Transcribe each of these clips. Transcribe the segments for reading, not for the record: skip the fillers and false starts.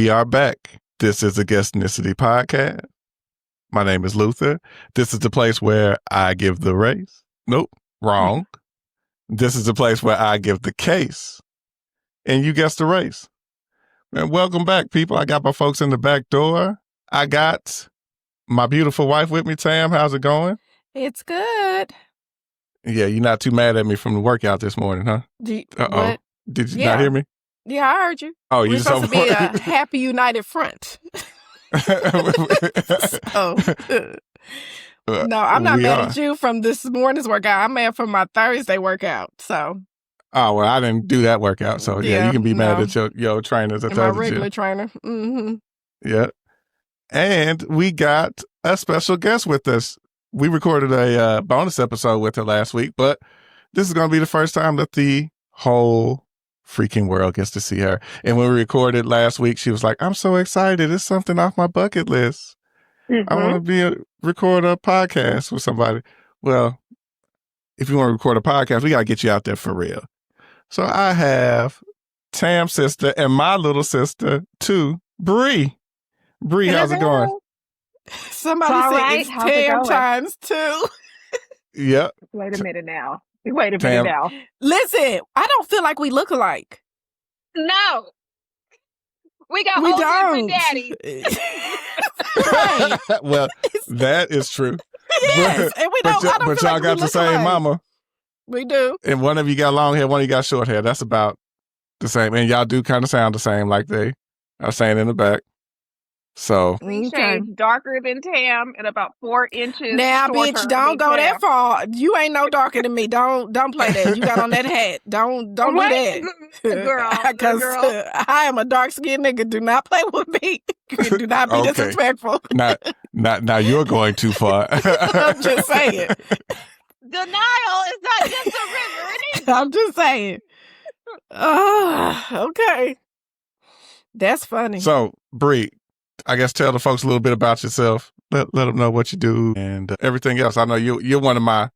We are back. This is the Guessnicity Podcast. My name is Luther. This is the place where I give the race. Nope, wrong. This is the place where I give the case. And you guess the race. And welcome back, people. I got my folks in the back door. I got my beautiful wife with me, Tam. How's it going? It's good. Yeah, you're not too mad at me from the workout this morning, huh? What? Did you not hear me? Yeah, I heard you. Oh, We're supposed to be a happy united front. No, I'm not mad at you from this morning's workout. I'm mad from my Thursday workout. So. Oh, well, I didn't do that workout. So, yeah you can be mad at your trainers at my regular trainer. Mm-hmm. Yeah. And we got a special guest with us. We recorded a bonus episode with her last week, but this is going to be the first time that the whole freaking world gets to see her. And when we recorded last week, she was like, I'm so excited. It's something off my bucket list. Mm-hmm. I want to record a podcast with somebody. Well, if you want to record a podcast, we got to get you out there for real. So I have Tam's sister and my little sister, too, Bree. Bree, how's it going? Somebody said it's Tam times 2. Yep. Wait a minute now. Listen, I don't feel like we look alike. No. We got old different daddies. Right. Well, that is true. Yes, and we don't. But y'all got the same mama. We do. And one of you got long hair, one of you got short hair. That's about the same. And y'all do kind of sound the same, like they are saying in the back. So shades darker than Tam and about 4 inches. Now, bitch, don't go that far. You ain't no darker than me. Don't play that. You got on that hat. Don't do that, girl. Because I am a dark skinned nigga. Do not play with me. Do not be disrespectful. Now you're going too far. I'm just saying. The Nile is not just a river. I'm just saying. Okay. That's funny. So, Bree, I guess tell the folks a little bit about yourself. Let them know what you do and everything else. I know you're one of my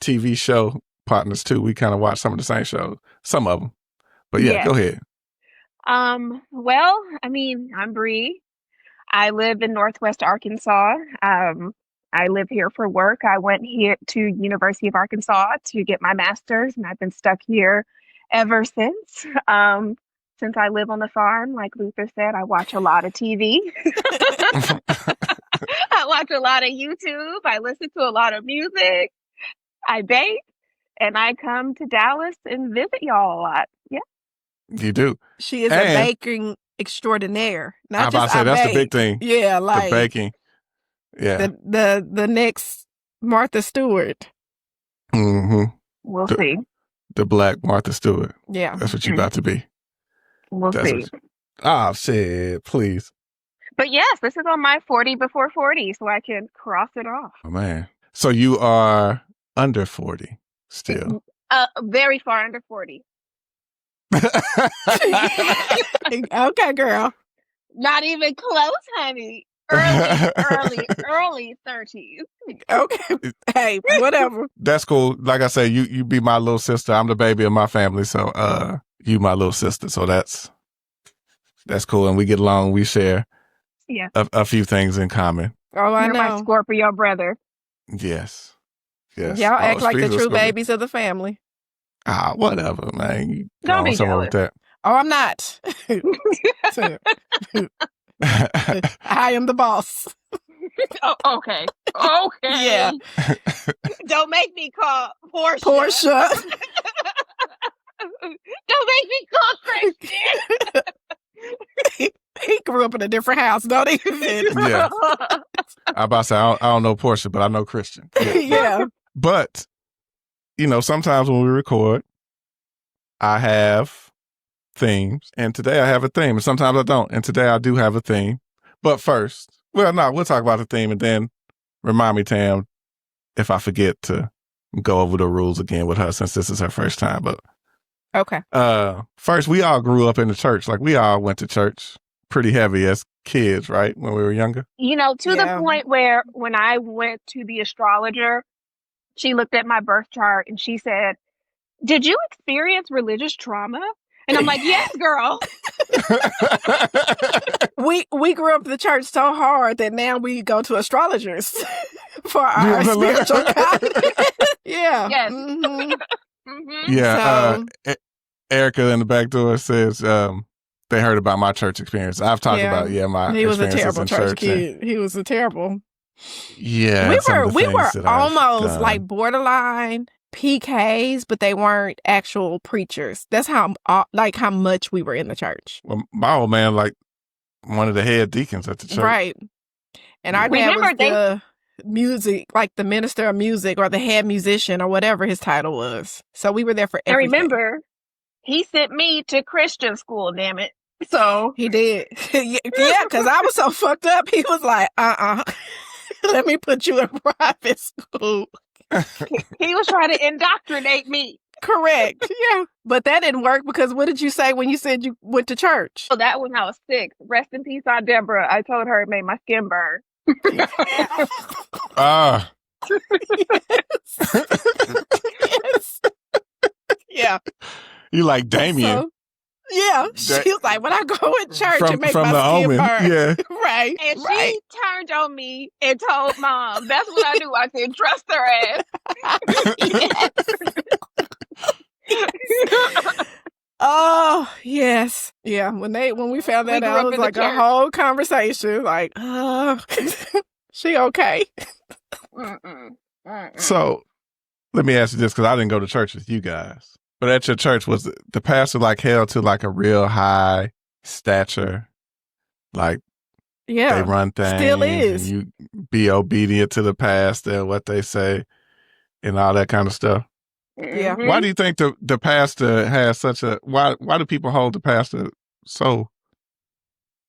TV show partners too. We kind of watch some of the same shows, some of them. But yeah, Go ahead. Well, I mean, I'm Bree. I live in Northwest Arkansas. I live here for work. I went here to University of Arkansas to get my master's, and I've been stuck here ever since. Since I live on the farm, like Luther said, I watch a lot of TV. I watch a lot of YouTube. I listen to a lot of music. I bake. And I come to Dallas and visit y'all a lot. Yeah. You do. She is a baking extraordinaire. Not I'm about to say, that's the big thing. Yeah, like the baking. Yeah. The next Martha Stewart. Mm-hmm. We'll see. The Black Martha Stewart. Yeah. That's what you're about to be. We'll see. Shit, please. But yes, this is on my 40 before 40, so I can cross it off. Oh, man. So you are under 40 still. Very far under 40. Okay, girl. Not even close, honey. Early 30s. Okay. Hey, whatever. That's cool. Like I said, you be my little sister. I'm the baby of my family, so you my little sister. So that's cool, and we get along. We share a few things in common. Oh, I You're know. My Scorpio brother. Yes. Y'all act like the true babies of the family. Whatever, man. Don't be jealous. With that. Oh, I'm not. I am the boss. Oh, okay. Yeah. Don't make me call Portia. Don't make me call Christian. He grew up in a different house, don't he? Yeah. I'm about to say, I don't know Portia, but I know Christian. Yeah. But, sometimes when we record, I have themes, and today I have a theme, and sometimes I don't, and today I do have a theme. But first, we'll talk about the theme, and then remind me, Tam, if I forget to go over the rules again with her, since this is her first time. But okay. First, we all grew up in the church. Like, we all went to church pretty heavy as kids, right? When we were younger. To the point where when I went to the astrologer, she looked at my birth chart and she said, "Did you experience religious trauma?" And I'm like, "Yes, girl." we grew up in the church so hard that now we go to astrologers for our spiritual guidance. Yeah. Yes. Mm-hmm. Yeah. So, Erica in the back door says they heard about my church experience. I've talked about my he was a terrible in church kid. He was a terrible. Yeah. We were almost like borderline PKs, but they weren't actual preachers. That's how much we were in the church. Well, my old man, like one of the head deacons at the church. Right. And our dad was the music, like the minister of music or the head musician or whatever his title was. So we were there for everything. I remember he sent me to Christian school, damn it. So he did. Yeah, because I was so fucked up. He was like, let me put you in private school. He was trying to indoctrinate me. Correct. Yeah. But that didn't work because what did you say when you said you went to church? So that when I was 6. Rest in peace, Aunt Deborah. I told her it made my skin burn. Yes. Yeah. You like Damien. Yeah, she was like, when I go in church and make my skin burn. Yeah. Right. And she turned on me and told Mom. That's what I do. I said, trust her ass. Oh, yes. Yeah. When we found that out, it was like a whole conversation. Like, she okay? So let me ask you this, because I didn't go to church with you guys. But at your church, was the pastor like held to like a real high stature? Like, they run things. Still is. And you be obedient to the pastor and what they say and all that kind of stuff. Yeah. Why do you think the pastor has such a, why do people hold the pastor so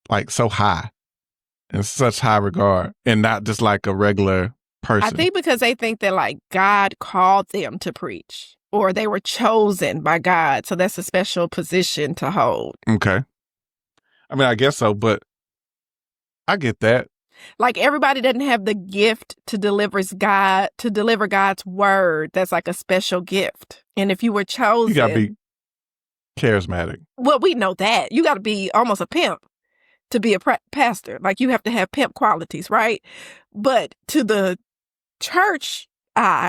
high, in such high regard, and not just like a regular person? I think because they think that like God called them to preach. Or they were chosen by God. So that's a special position to hold. Okay. I mean, I guess so, but I get that. Like everybody doesn't have the gift to deliver God's word. That's like a special gift. And if you were chosen, you gotta be charismatic. Well, we know that. You gotta be almost a pimp to be a pastor. Like you have to have pimp qualities, right? But to the church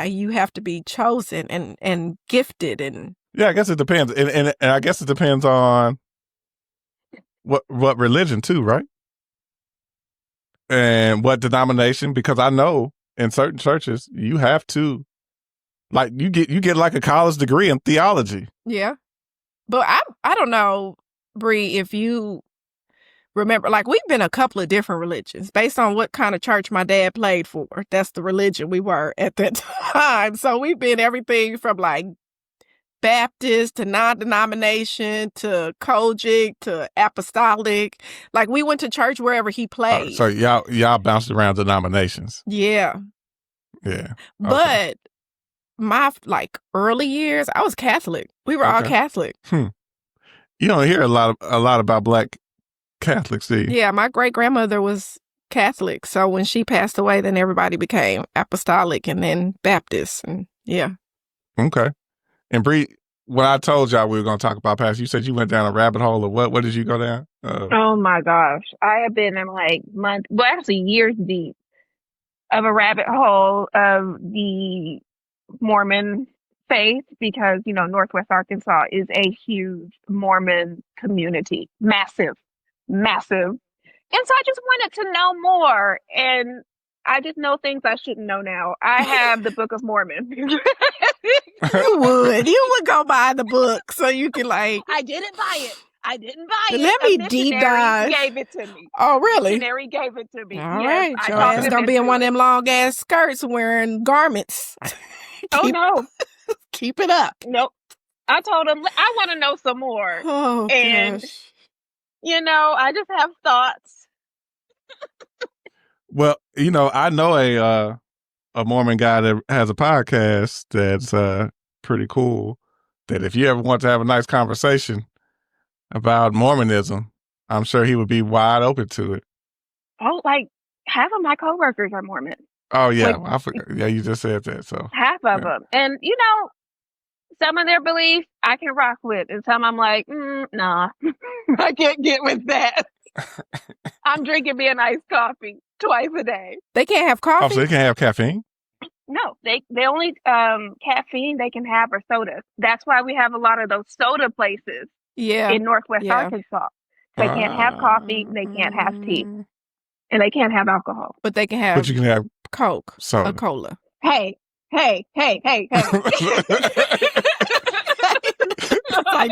you have to be chosen and gifted and yeah, I guess it depends, and I guess it depends on what religion too, right? And what denomination? Because I know in certain churches you have to, like, you get like a college degree in theology. Yeah, but I don't know, Bree, if you remember, like, we've been a couple of different religions based on what kind of church my dad played for. That's the religion we were at that time. So we've been everything from like Baptist to non-denomination to Kojic to apostolic. Like we went to church wherever he played. So y'all bounced around denominations. Yeah. Yeah. But my like early years, I was Catholic. We were all Catholic. You don't hear a lot about Black Catholics, do you? Yeah, my great-grandmother was Catholic. So when she passed away, then everybody became apostolic and then Baptist. And yeah. Okay. And Bree, when I told y'all we were going to talk about past, you said you went down a rabbit hole, or what? What did you go down? Oh my gosh. I have been in like years deep of a rabbit hole of the Mormon faith, because, Northwest Arkansas is a huge Mormon community. Massive. And so I just wanted to know more, and I just know things I shouldn't know now. I have the Book of Mormon. You would go buy the book so you could like. I didn't buy it. Let me deep dive. Gave it to me. Oh, really? Missionary gave it to me. All right. Your ass don't be in one of them long ass skirts wearing garments. No. Keep it up. Nope. I told him I want to know some more. Oh, and gosh. I just have thoughts. Well, I know a Mormon guy that has a podcast that's pretty cool, that if you ever want to have a nice conversation about Mormonism, I'm sure he would be wide open to it. Oh, like half of my coworkers are Mormon. Oh, yeah. I forgot. Yeah, you just said that. So half of them. And, some of their beliefs I can rock with, and some I'm like, nah, I can't get with that. I'm drinking me a nice coffee twice a day. They can't have coffee? Oh, so they can't have caffeine? No, they only caffeine they can have are sodas. That's why we have a lot of those soda places in Northwest Arkansas. They can't have coffee, they can't have tea, and they can't have alcohol. But they can have. But you can have Coke, soda. a cola. Hey. Like,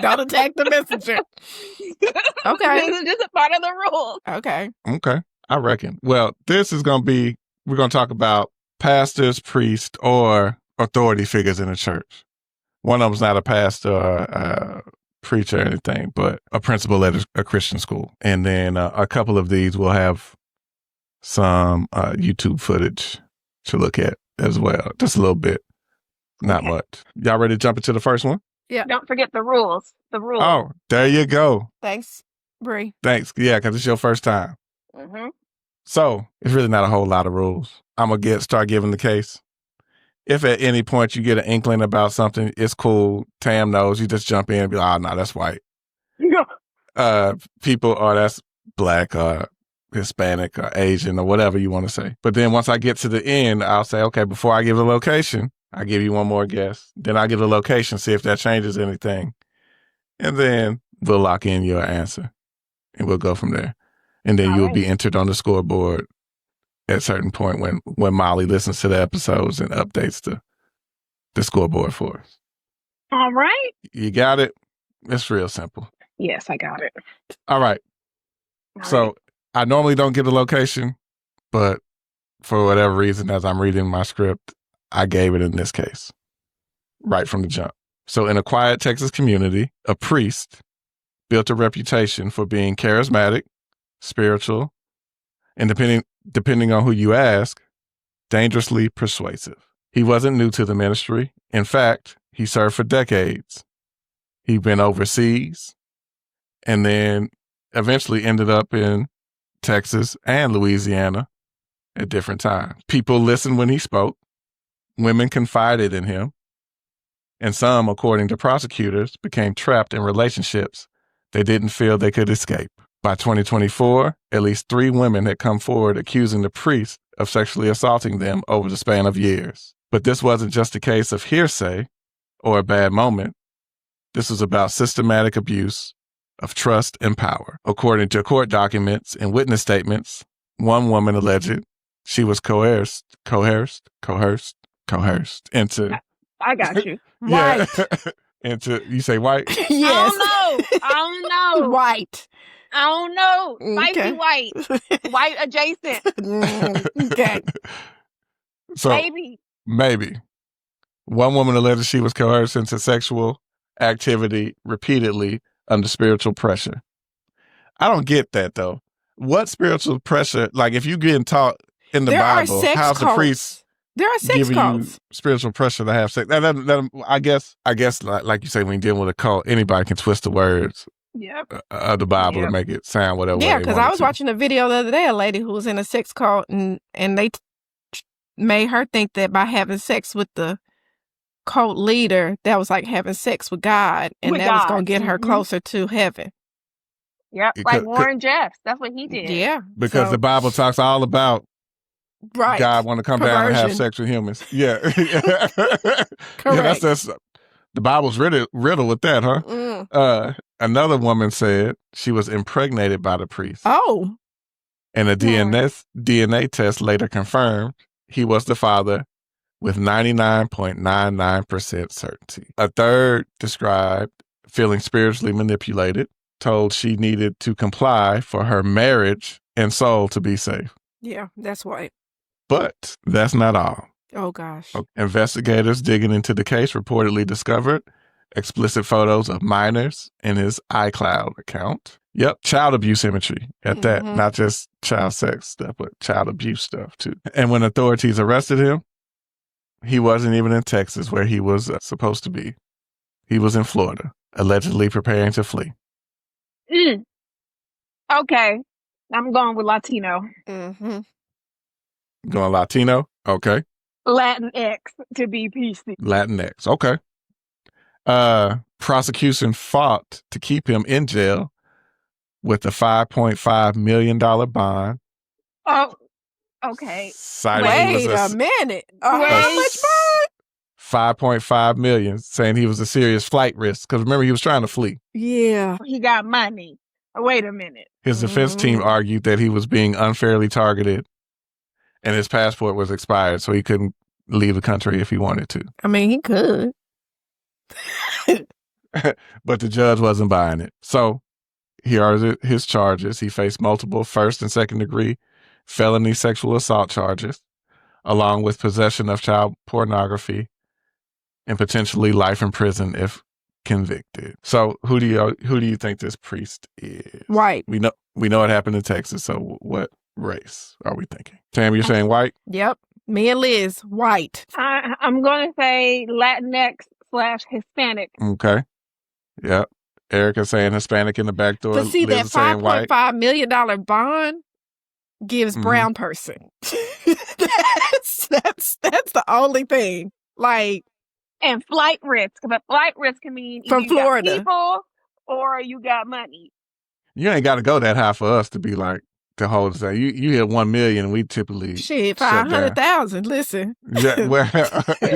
don't attack the messenger. Okay. This is just a part of the rules. Okay. I reckon. Well, this is going to be, we're going to talk about pastors, priests, or authority figures in the church. One of them's not a pastor or a preacher or anything, but a principal at a Christian school. And then a couple of these will have some YouTube footage to look at as well. Just a little bit. Not much. Y'all ready to jump into the first one? Yeah. Don't forget the rules. Oh, there you go. Thanks, Bree. Thanks. Yeah, because it's your first time. Mm-hmm. So it's really not a whole lot of rules. I'm going to start giving the case. If at any point you get an inkling about something, it's cool. Tam knows. You just jump in and be like, oh, no, that's white. Yeah. People, that's black or Hispanic or Asian or whatever you want to say. But then once I get to the end, I'll say, okay, before I give the location, I'll give you one more guess. Then I'll give the location, see if that changes anything. And then we'll lock in your answer and we'll go from there. And then you'll be entered on the scoreboard at a certain point when Molly listens to the episodes and updates the scoreboard for us. All right. You got it? It's real simple. Yes, I got it. All right. So I normally don't get a location, but for whatever reason, as I'm reading my script, I gave it in this case, right from the jump. So in a quiet Texas community, a priest built a reputation for being charismatic, spiritual, and depending on who you ask, dangerously persuasive. He wasn't new to the ministry. In fact, he served for decades. He'd been overseas and then eventually ended up in Texas and Louisiana at different times. People listened when he spoke. Women confided in him. And some, according to prosecutors, became trapped in relationships they didn't feel they could escape. By 2024, at least 3 women had come forward accusing the priest of sexually assaulting them over the span of years. But this wasn't just a case of hearsay or a bad moment. This was about systematic abuse of trust and power. According to court documents and witness statements, one woman alleged she was coerced into... I got you. White. Into, you say white? Yes. I don't know. White. I don't know. Spicy Okay. white. White adjacent. Okay. So maybe. One woman alleged she was coerced into sexual activity repeatedly under spiritual pressure. I don't get that, though. What spiritual pressure? Like, if you getting taught in the Bible, how's the priest there are sex giving cults. you spiritual pressure to have sex? I guess, like you say, when you're dealing with a cult, anybody can twist the words of the Bible and make it sound whatever way Yeah, they because want I it was to. watching a video the other day, a lady who was in a sex cult, and they made her think that by having sex with the cult leader, that was like having sex with God, and that was going to get her closer to heaven. Yep, like Warren Jeffs. That's what he did. Yeah. Because the Bible talks all about God want to come down and have sex with humans. Yeah. Correct. Yeah, that's the Bible's riddled with that, huh? Another woman said she was impregnated by the priest. Oh. And a DNA test later confirmed he was the father with 99.99% certainty. A third described feeling spiritually manipulated, told she needed to comply for her marriage and soul to be safe. Yeah, that's white. But that's not all. Oh, gosh. Investigators digging into the case reportedly discovered explicit photos of minors in his iCloud account. Yep, child abuse imagery at that. Not just child sex stuff, but child abuse stuff too. And when authorities arrested him, he wasn't even in Texas where he was supposed to be. He was in Florida, allegedly preparing to flee. Okay, I'm going with Latino. Going Latino? Okay. Latinx to be PC. Latinx, okay. Prosecution fought to keep him in jail with a $5.5 million bond. Oh, okay. Wait a minute. How much bond? $5.5 million, saying he was a serious flight risk. Because remember, he was trying to flee. Yeah. He got money. Wait a minute. His defense team argued that he was being unfairly targeted and his passport was expired, so he couldn't leave the country if he wanted to. I mean, he could. But the judge wasn't buying it. So here are his charges. He faced multiple first and second degree felony sexual assault charges, along with possession of child pornography and potentially life in prison if convicted. So who do you think this priest is? White. We know it happened in Texas. So what race are we thinking? Tam, you're saying white? Yep. Me and Liz, white. I'm going to say Latinx/Hispanic. Okay. Yep. Erica's saying Hispanic in the back door. But see, Liz that is saying white. $5.5 million bond gives brown person. that's the only thing. Like, and flight risk. But flight risk can mean from Florida, got people or you got money. You ain't got to go that high for us to be like to hold. Say you hit 1 million. We typically shit 500,000. Listen, yeah, well,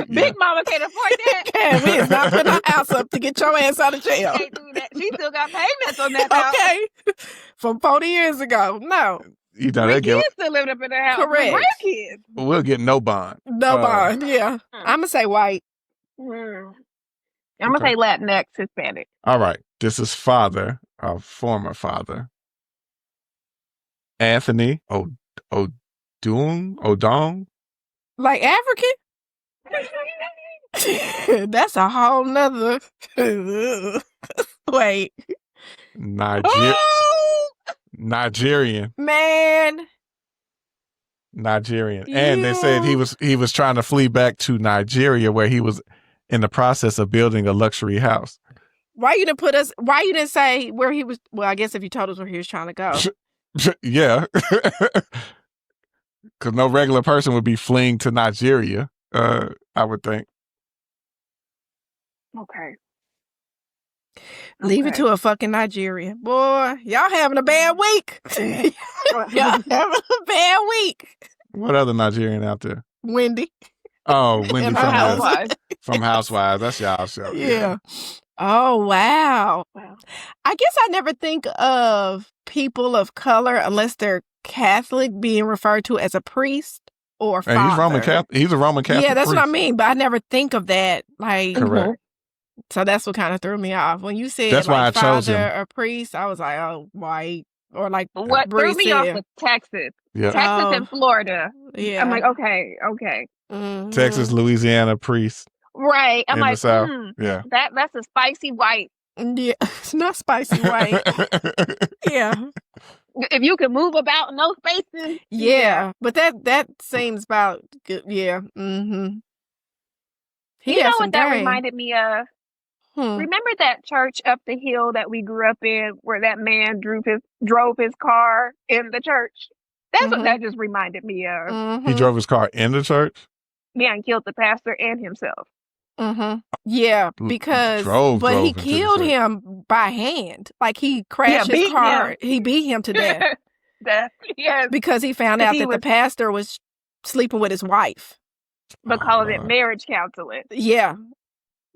Big Mama can't afford that. We is not putting our house up to get your ass out of jail. Can't do that. She still got payments on that house. Okay, from 40 years ago. No. You know, they kids still living up in their house. Correct. Grandkids. We'll get no bond. No bond. Yeah, I'm gonna say white. I'm gonna say Latinx, Hispanic. All right, this is former father, Anthony Odong. Like African. That's a whole nother. Wait. Nigerian. Man. Nigerian. And they said he was trying to flee back to Nigeria where he was in the process of building a luxury house. Why you didn't say where he was? Well, I guess if you told us where he was trying to go. Yeah. Because no regular person would be fleeing to Nigeria, I would think. Okay. Leave it to a fucking Nigerian. Boy, y'all having a bad week. Y'all having a bad week. What other Nigerian out there? Wendy. Oh, Wendy And from Housewives. From Housewives. That's y'all show. Yeah. Oh, wow. I guess I never think of people of color unless they're Catholic being referred to as a priest or father. And he's Roman Catholic. He's a Roman Catholic. Yeah, that's priest. what I mean. But I never think of that. Like, correct. So that's what kind of threw me off. When you said that's why I chose father him. or priest, I was like, oh, white. Or like what threw me off was Texas. Yeah. Texas and Florida. Yeah. I'm like, okay. Mm-hmm. Texas, Louisiana priest. Right. I'm in like, the South. Yeah. That's a spicy white. Yeah, it's not spicy white. Yeah. If you can move about in those spaces. Yeah. But that seems about good. Yeah. Mm-hmm. You know what that reminded me of? Remember that church up the hill that we grew up in where that man drove his car in the church? That's what that just reminded me of. Mm-hmm. He drove his car in the church? Yeah, and killed the pastor and himself. Mm-hmm. Yeah, because drove he killed him by hand. Like he crashed his car. He beat him to death. Yes. Because he found out that the pastor was sleeping with his wife. But calling it marriage counseling. Yeah.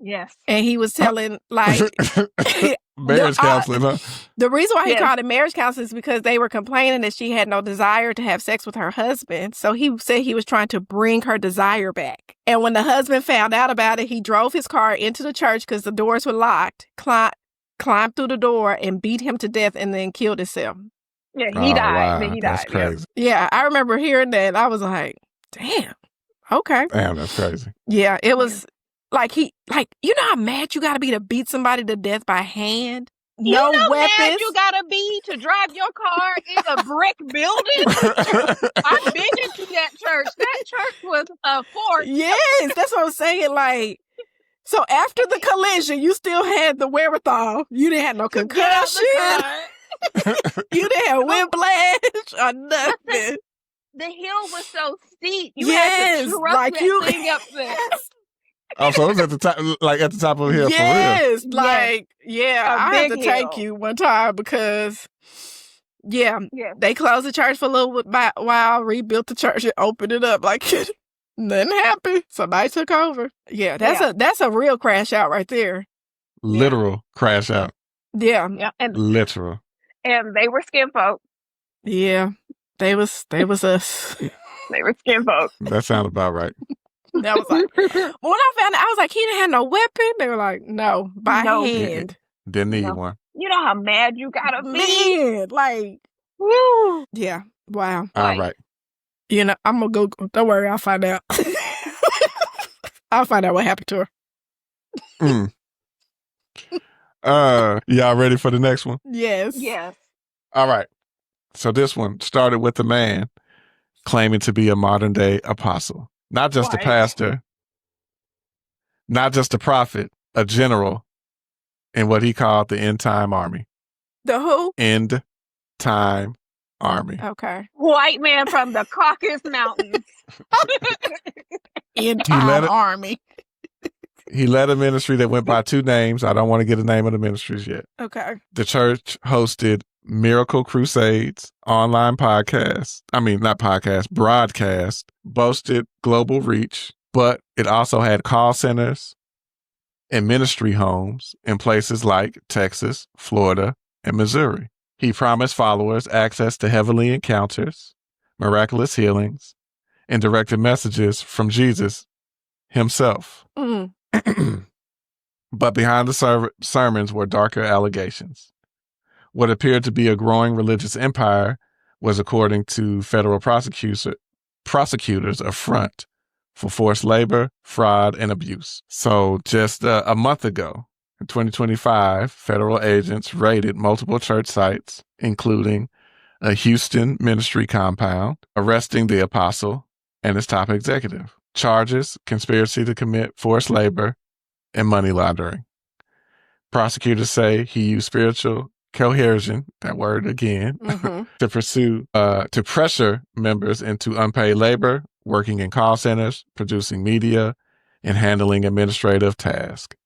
Yes. And he was telling like marriage counseling, huh? The reason why he called it marriage counseling is because they were complaining that she had no desire to have sex with her husband. So he said he was trying to bring her desire back. And when the husband found out about it, he drove his car into the church because the doors were locked, climbed through the door and beat him to death and then killed himself. Yeah, he died. Wow. Then he died. That's crazy. Yeah, I remember hearing that. I was like, damn. Okay. Damn, that's crazy. Yeah, it was like you know how mad you gotta be to beat somebody to death by hand? No weapons. Mad you gotta be to drive your car in a brick building? I've been into that church. That church was a fort. Yes, that's what I'm saying. Like, so after the collision, you still had the wherewithal. You didn't have no concussion. You didn't have whiplash or nothing. The hill was so steep. You had to trust that thing up there. Oh, so it was at the top, like at the top of the hill Yes, for real. like, yeah, A I had to big take hill. you one time because, yeah, Yeah. they closed the church for a little while, rebuilt the church and opened it up. Like, nothing happened. Somebody took over. Yeah, that's a real crash out right there. Literal crash out. Yeah, Yeah. And Literal. they were skin folk. yeah, they was us. They were skin folk. That sounds about right. That was like, when I found out, I was like, he didn't have no weapon. They were like, no, by No. hand. Didn't need No. one. You know how mad you gotta be? Man, like, Woo. yeah, wow. All Like- right. You know, I'm gonna Google. Don't worry, I'll find out. I'll find out what happened to her. Y'all ready for the next one? Yes. Yes. All right. So this one started with a man claiming to be a modern day apostle. Not just a Right. pastor, not just a prophet, a general in what he called the end time army. The who? End time army. Okay. White man from the Caucasus Mountains. Entire army. He led a ministry that went by two names. I don't want to get the name of the ministries yet. Okay. The church hosted miracle crusades, online podcasts. I mean, not podcasts, broadcast, boasted global reach, but it also had call centers and ministry homes in places like Texas, Florida, and Missouri. He promised followers access to heavenly encounters, miraculous healings, and directed messages from Jesus himself. Mm. But behind the sermons were darker allegations. What appeared to be a growing religious empire was, according to federal prosecutors, a front for forced labor, fraud, and abuse. So just a month ago, in 2025, federal agents raided multiple church sites, including a Houston ministry compound, arresting the apostle and his top executive. Charges: conspiracy to commit forced labor and money laundering. Prosecutors say he used spiritual coercion, that word again, to pressure members into unpaid labor, working in call centers, producing media, and handling administrative tasks.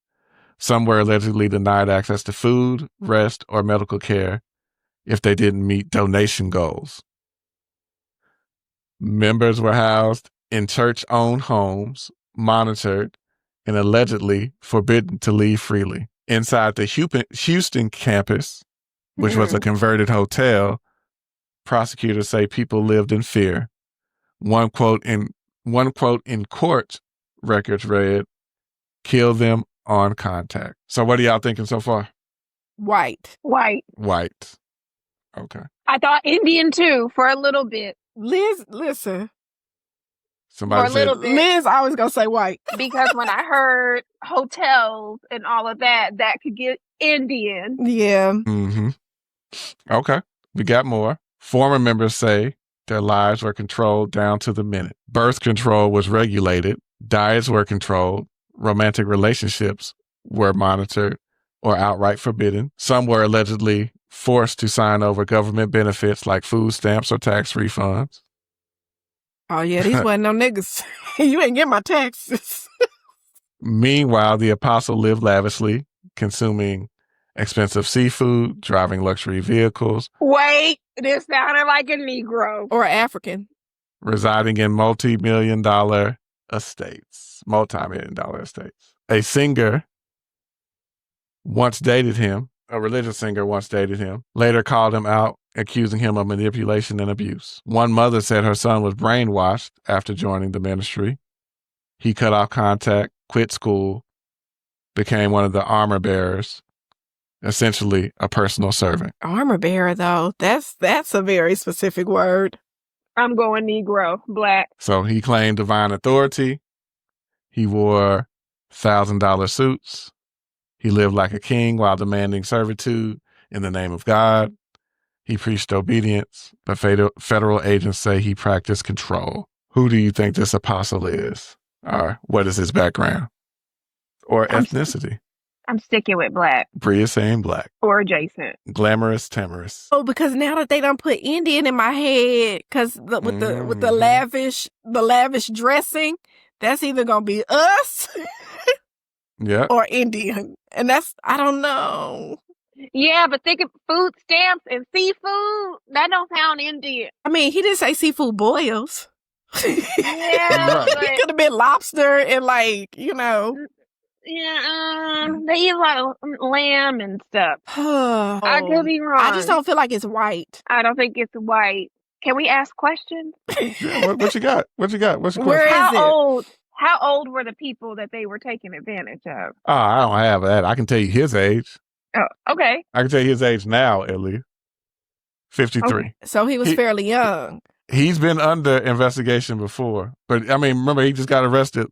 Some were allegedly denied access to food, rest, or medical care if they didn't meet donation goals. Members were housed in church-owned homes, monitored, and allegedly forbidden to leave freely. Inside the Houston campus, which was a converted hotel, prosecutors say people lived in fear. One quote in court records read, "Kill them on contact." So what are y'all thinking so far? White. White. White. Okay. I thought Indian too for a little bit. Liz, listen. Somebody For a little said, bit. Liz always gonna say white. Because when I heard hotels and all of that, that could get Indian. Yeah. mm-hmm. Okay. We got more. Former members say their lives were controlled down to the minute. Birth control was regulated. Diets were controlled. Romantic relationships were monitored or outright forbidden. Some were allegedly forced to sign over government benefits like food stamps or tax refunds. Oh yeah, these wasn't no niggas. You ain't get my taxes. Meanwhile, the apostle lived lavishly, consuming expensive seafood, driving luxury vehicles, Wait, this sounded like a Negro. Or African. residing in multi-million dollar estates. A singer once dated him, a religious singer once dated him, later called him out, accusing him of manipulation and abuse. One mother said her son was brainwashed after joining the ministry. He cut off contact, quit school, became one of the armor bearers, essentially a personal servant. Armor bearer though. That's a very specific word. I'm going Negro, black. So he claimed divine authority. He wore $1,000 suits. He lived like a king while demanding servitude in the name of God. He preached obedience, but federal agents say he practiced control. Who do you think this apostle is? Or what is his background? Or ethnicity? I'm sticking with black Bree is saying black. or adjacent. Glamorous Tamorous. Oh, because now that they done put Indian in my head, because with the Mhm. lavish dressing, that's either going to be us Yeah. or Indian. And I don't know. Yeah, but think of food stamps and seafood. That don't sound Indian. I mean, he didn't say seafood boils. Yeah, Right. It could have been lobster and yeah, they eat a lot of lamb and stuff. I I could be wrong. I just don't feel like it's white. I don't think it's white. Can we ask questions? Yeah, what you got? What's your question? Where is it? How old were the people that they were taking advantage of? Oh, I don't have that. I can tell you his age. Oh, okay. I can tell you his age now, Ellie. 53. Okay. So he was fairly young. He's been under investigation before. But, I mean, remember, he just got arrested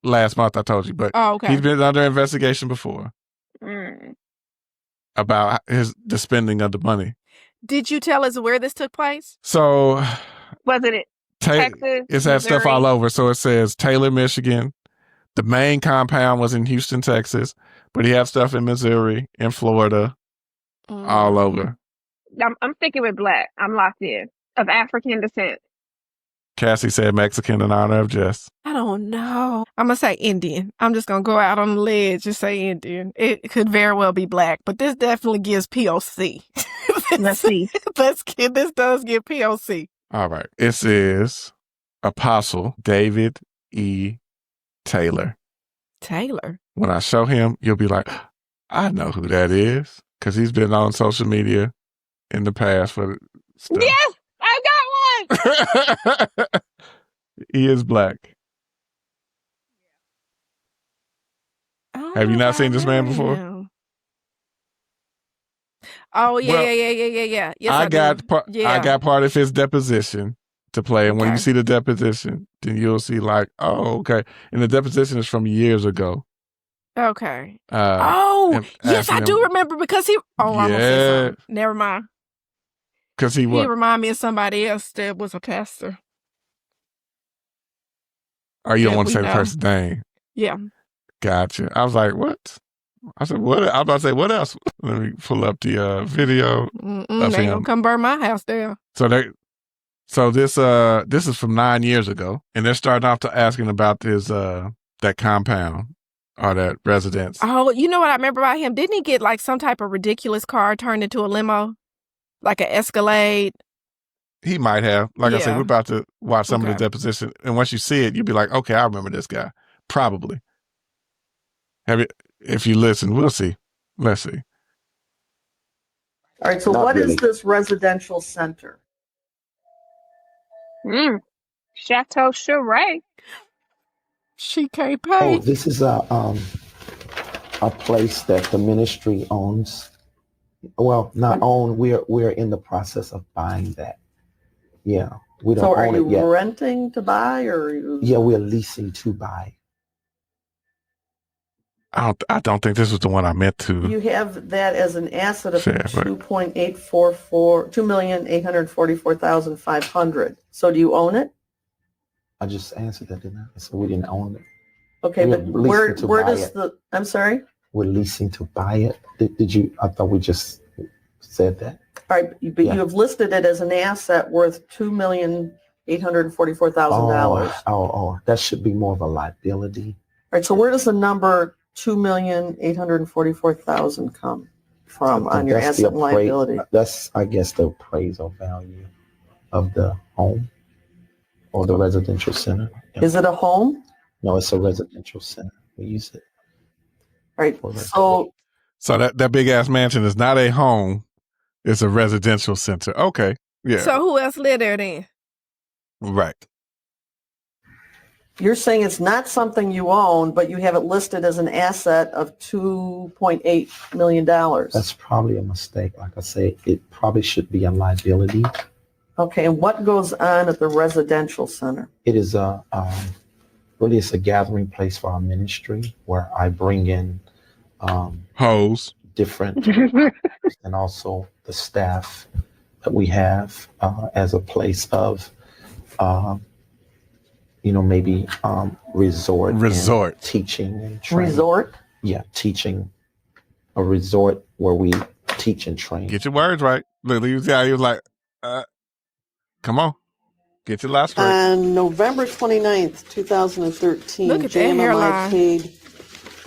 last month, I told you. But okay. He's been under investigation before about the spending of the money. Did you tell us where this took place? So... Was it Texas? It's had stuff all over. So it says Taylor, Michigan. The main compound was in Houston, Texas. But he had stuff in Missouri, in Florida, all over. I'm sticking with black. I'm locked in. Of African descent. Cassie said Mexican in honor of Jess. I don't know. I'm going to say Indian. I'm just going to go out on the ledge and say Indian. It could very well be black, but this definitely gives POC. Let's see. This does give POC. All right. It says Apostle David E. Taylor. Taylor? When I show him, you'll be like, I know who that is. Because he's been on social media in the past for stuff. Yes! I got one! He is black. Have you not seen this man before? Oh, yeah. Yes, I got part of his deposition to play. And when you see the deposition, then you'll see like, oh, okay. And the deposition is from years ago. Okay. Yes, I do remember because he... Oh, I almost said something. Never mind. Because he reminded me of somebody else that was a pastor. Oh, you don't want to say the person's name? Yeah. Gotcha. I was like, what? I said, what? I was about to say, what else? Let me pull up the video of him. They gonna come burn my house down. So this is from 9 years ago, and they're starting off to asking about this that compound or that residence. Oh, you know what I remember about him? Didn't he get like some type of ridiculous car turned into a limo, like an Escalade? He might have. Like I said, we're about to watch some of the deposition, and once you see it, you'll be like, okay, I remember this guy. Probably. If you listen, we'll see. Let's see. All right, so what is this residential center? Chateau Cheray. She can't pay. Oh, this is a place that the ministry owns. Well, not own. We're in the process of buying that. Yeah, we don't own it yet. So are you renting to buy, or are you? Yeah, we're leasing to buy. I don't think this was the one I meant to. You have that as an asset of $2,844,500. So do you own it? I just answered that, didn't I? So we didn't own it. Okay, but where does I'm sorry? We're leasing to buy it. Did you? I thought we just said that. All right, but you have listed it as an asset worth $2,844,000. Oh, that should be more of a liability. All right, so where does the number $2,844,000 come from on your asset and liability? That's, I guess, the appraisal value of the home or the residential center. Yeah. Is it a home? No, it's a residential center. We use it. All right. So that big ass mansion is not a home. It's a residential center. Okay. Yeah. So who else lived there then? Right. You're saying it's not something you own, but you have it listed as an asset of $2.8 million. That's probably a mistake. Like I say, it probably should be a liability. Okay, and what goes on at the residential center? It is really it's a gathering place for our ministry where I bring in hoes, different, and also the staff that we have as a place of maybe resort teaching and training. Resort? Yeah, teaching. A resort where we teach and train. Get your words right. Look, he was like, come on. Get your last straight. On November 29th, 2013, Look at that JMMI hairline. paid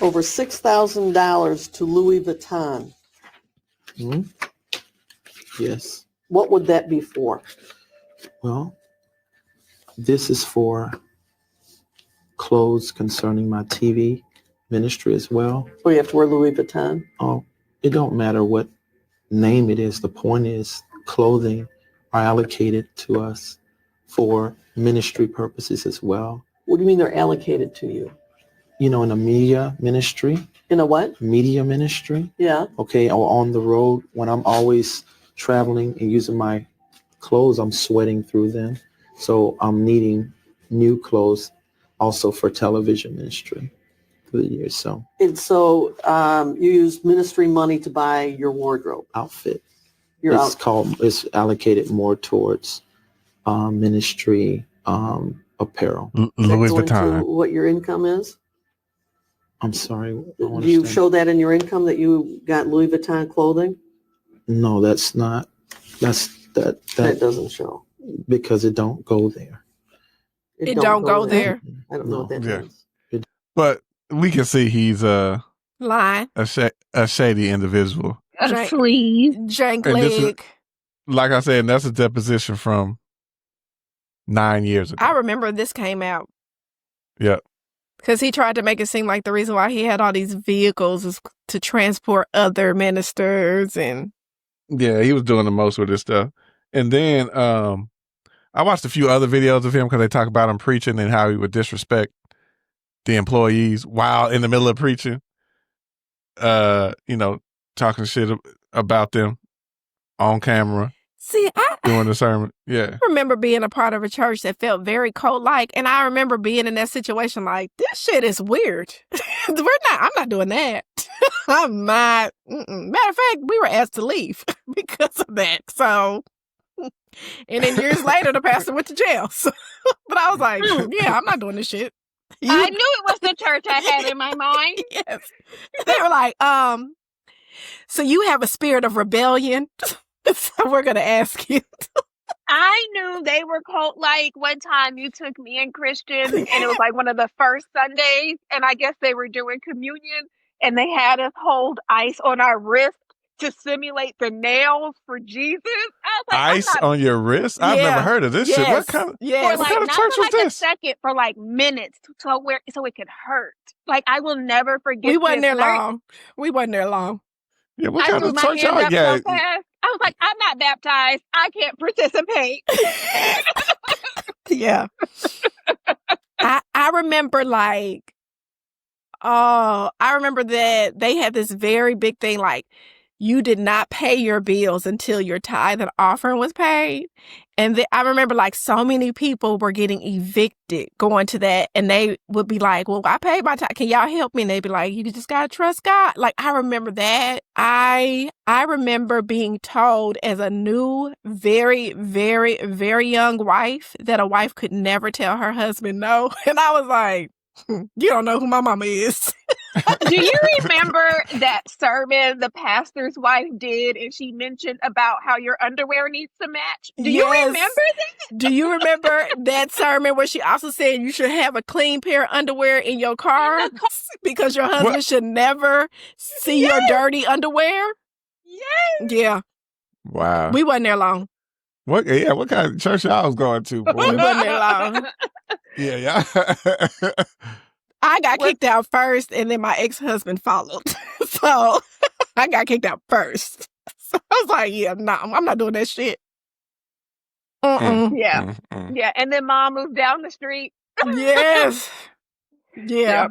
over $6,000 to Louis Vuitton. Hmm? Yes. What would that be for? Well, this is for clothes concerning my TV ministry as well. So you have to wear Louis Vuitton? Oh, it don't matter what name it is. The point is clothing are allocated to us for ministry purposes as well. What do you mean they're allocated to you? You know, in a media ministry. In a what? Media ministry. Yeah. Okay, or on the road when I'm always traveling and using my clothes, I'm sweating through them. So I'm needing new clothes also for television ministry through the years. So And so you use ministry money to buy your wardrobe. outfit. Your It's allocated more towards ministry apparel. Louis Does that go into Vuitton. what your income is? I'm sorry. I don't Do you understand. show that in your income that you got Louis Vuitton clothing? No, that's not. That That doesn't show. because it don't go there. It don't go there. I don't know what that Yeah. means. But we can see he's a Line. shady individual. Jank- Please. Jank And this is- leg. Like I said, that's a deposition from 9 years ago. I remember this came out. Yep. Because he tried to make it seem like the reason why he had all these vehicles is to transport other ministers and Yeah, he was doing the most with this stuff. And then I watched a few other videos of him because they talk about him preaching and how he would disrespect the employees while in the middle of preaching. Talking shit about them on camera see, I doing the sermon. Yeah. remember being a part of a church that felt very cult-like, and I remember being in that situation like, this shit is weird. I'm not doing that. I'm not. Matter of fact, we were asked to leave because of that. So, and then years later, the pastor went to jail. So, but I was like, yeah, I'm not doing this shit. I knew it was the church I had in my mind. Yes. They were like, so you have a spirit of rebellion. So we're going to ask you. I knew they were cult-like. One time you took me and Christian, and it was like one of the first Sundays, and I guess they were doing communion, and they had us hold ice on our wrist to simulate the nails for Jesus. I was like, Ice on your wrist? I've Yeah. never heard of this shit. What kind of for Yes. what like kind of not church for was like a this? second, for like minutes, so it could hurt. Like I will never forget. We wasn't this. there And long. We wasn't there long. Yeah, what I kind threw of my church hands y'all up got? so fast. I was like, I'm not baptized. I can't participate. Yeah. I remember I remember that they had this very big thing like you did not pay your bills until your tithe and offering was paid. And I remember like so many people were getting evicted going to that. And they would be like, well, I paid my tithe. Can y'all help me? And they'd be like, you just got to trust God. Like, I remember that. I remember being told as a new, very, very, very young wife that a wife could never tell her husband no. And I was like, you don't know who my mama is. Do you remember that sermon the pastor's wife did, and she mentioned about how your underwear needs to match? Do you Yes. remember that? Do you remember that sermon where she also said you should have a clean pair of underwear in your car because your husband What? should never see your dirty underwear? Yes. Yeah, Wow. we wasn't there long. What kind of church y'all was going to, boy? We wasn't there long. Yeah. I got kicked out first, and then my ex-husband followed. So I got kicked out first. So I was like, yeah, nah, I'm not doing that shit. Yeah. Yeah. And then mom moved down the street. Yes. Yeah.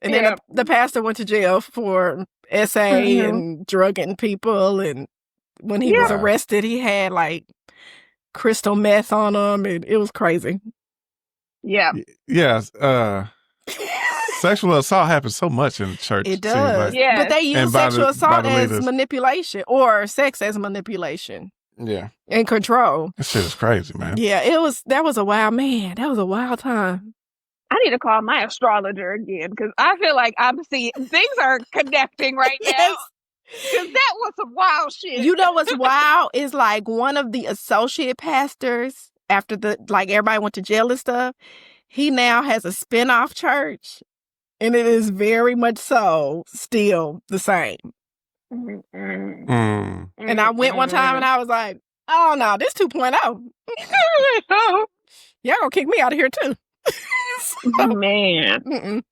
And then the pastor went to jail for SA and drugging people. And when he was arrested, he had like crystal meth on him, and it was crazy. Yeah. Yes. Sexual assault happens so much in the church. It seems does. like. Yeah. But they use And by sexual the assault as leaders. manipulation or sex as manipulation Yeah. and control. This shit is crazy, man. Yeah, that was a wild man. That was a wild time. I need to call my astrologer again because I feel like I'm seeing things are connecting right now. Yes. Because that was some wild shit. You know what's wild is like one of the associate pastors after everybody went to jail and stuff, he now has a spin-off church, and it is very much so still the same. Mm. And I went one time and I was like, oh no, this 2.0. Y'all gonna kick me out of here too. Man. Mm-mm.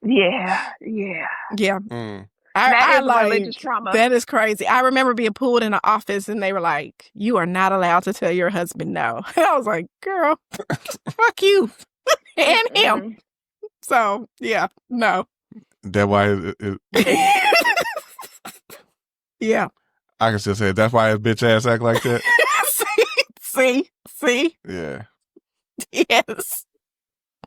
Yeah. Mm. That is like religious trauma. that is crazy. I remember being pulled in the office and they were like, "You are not allowed to tell your husband no." And I was like, "Girl, fuck you and him." So yeah, no. That's why Yeah. I can still say it. That's why his bitch ass act like that. See, Yeah. yes.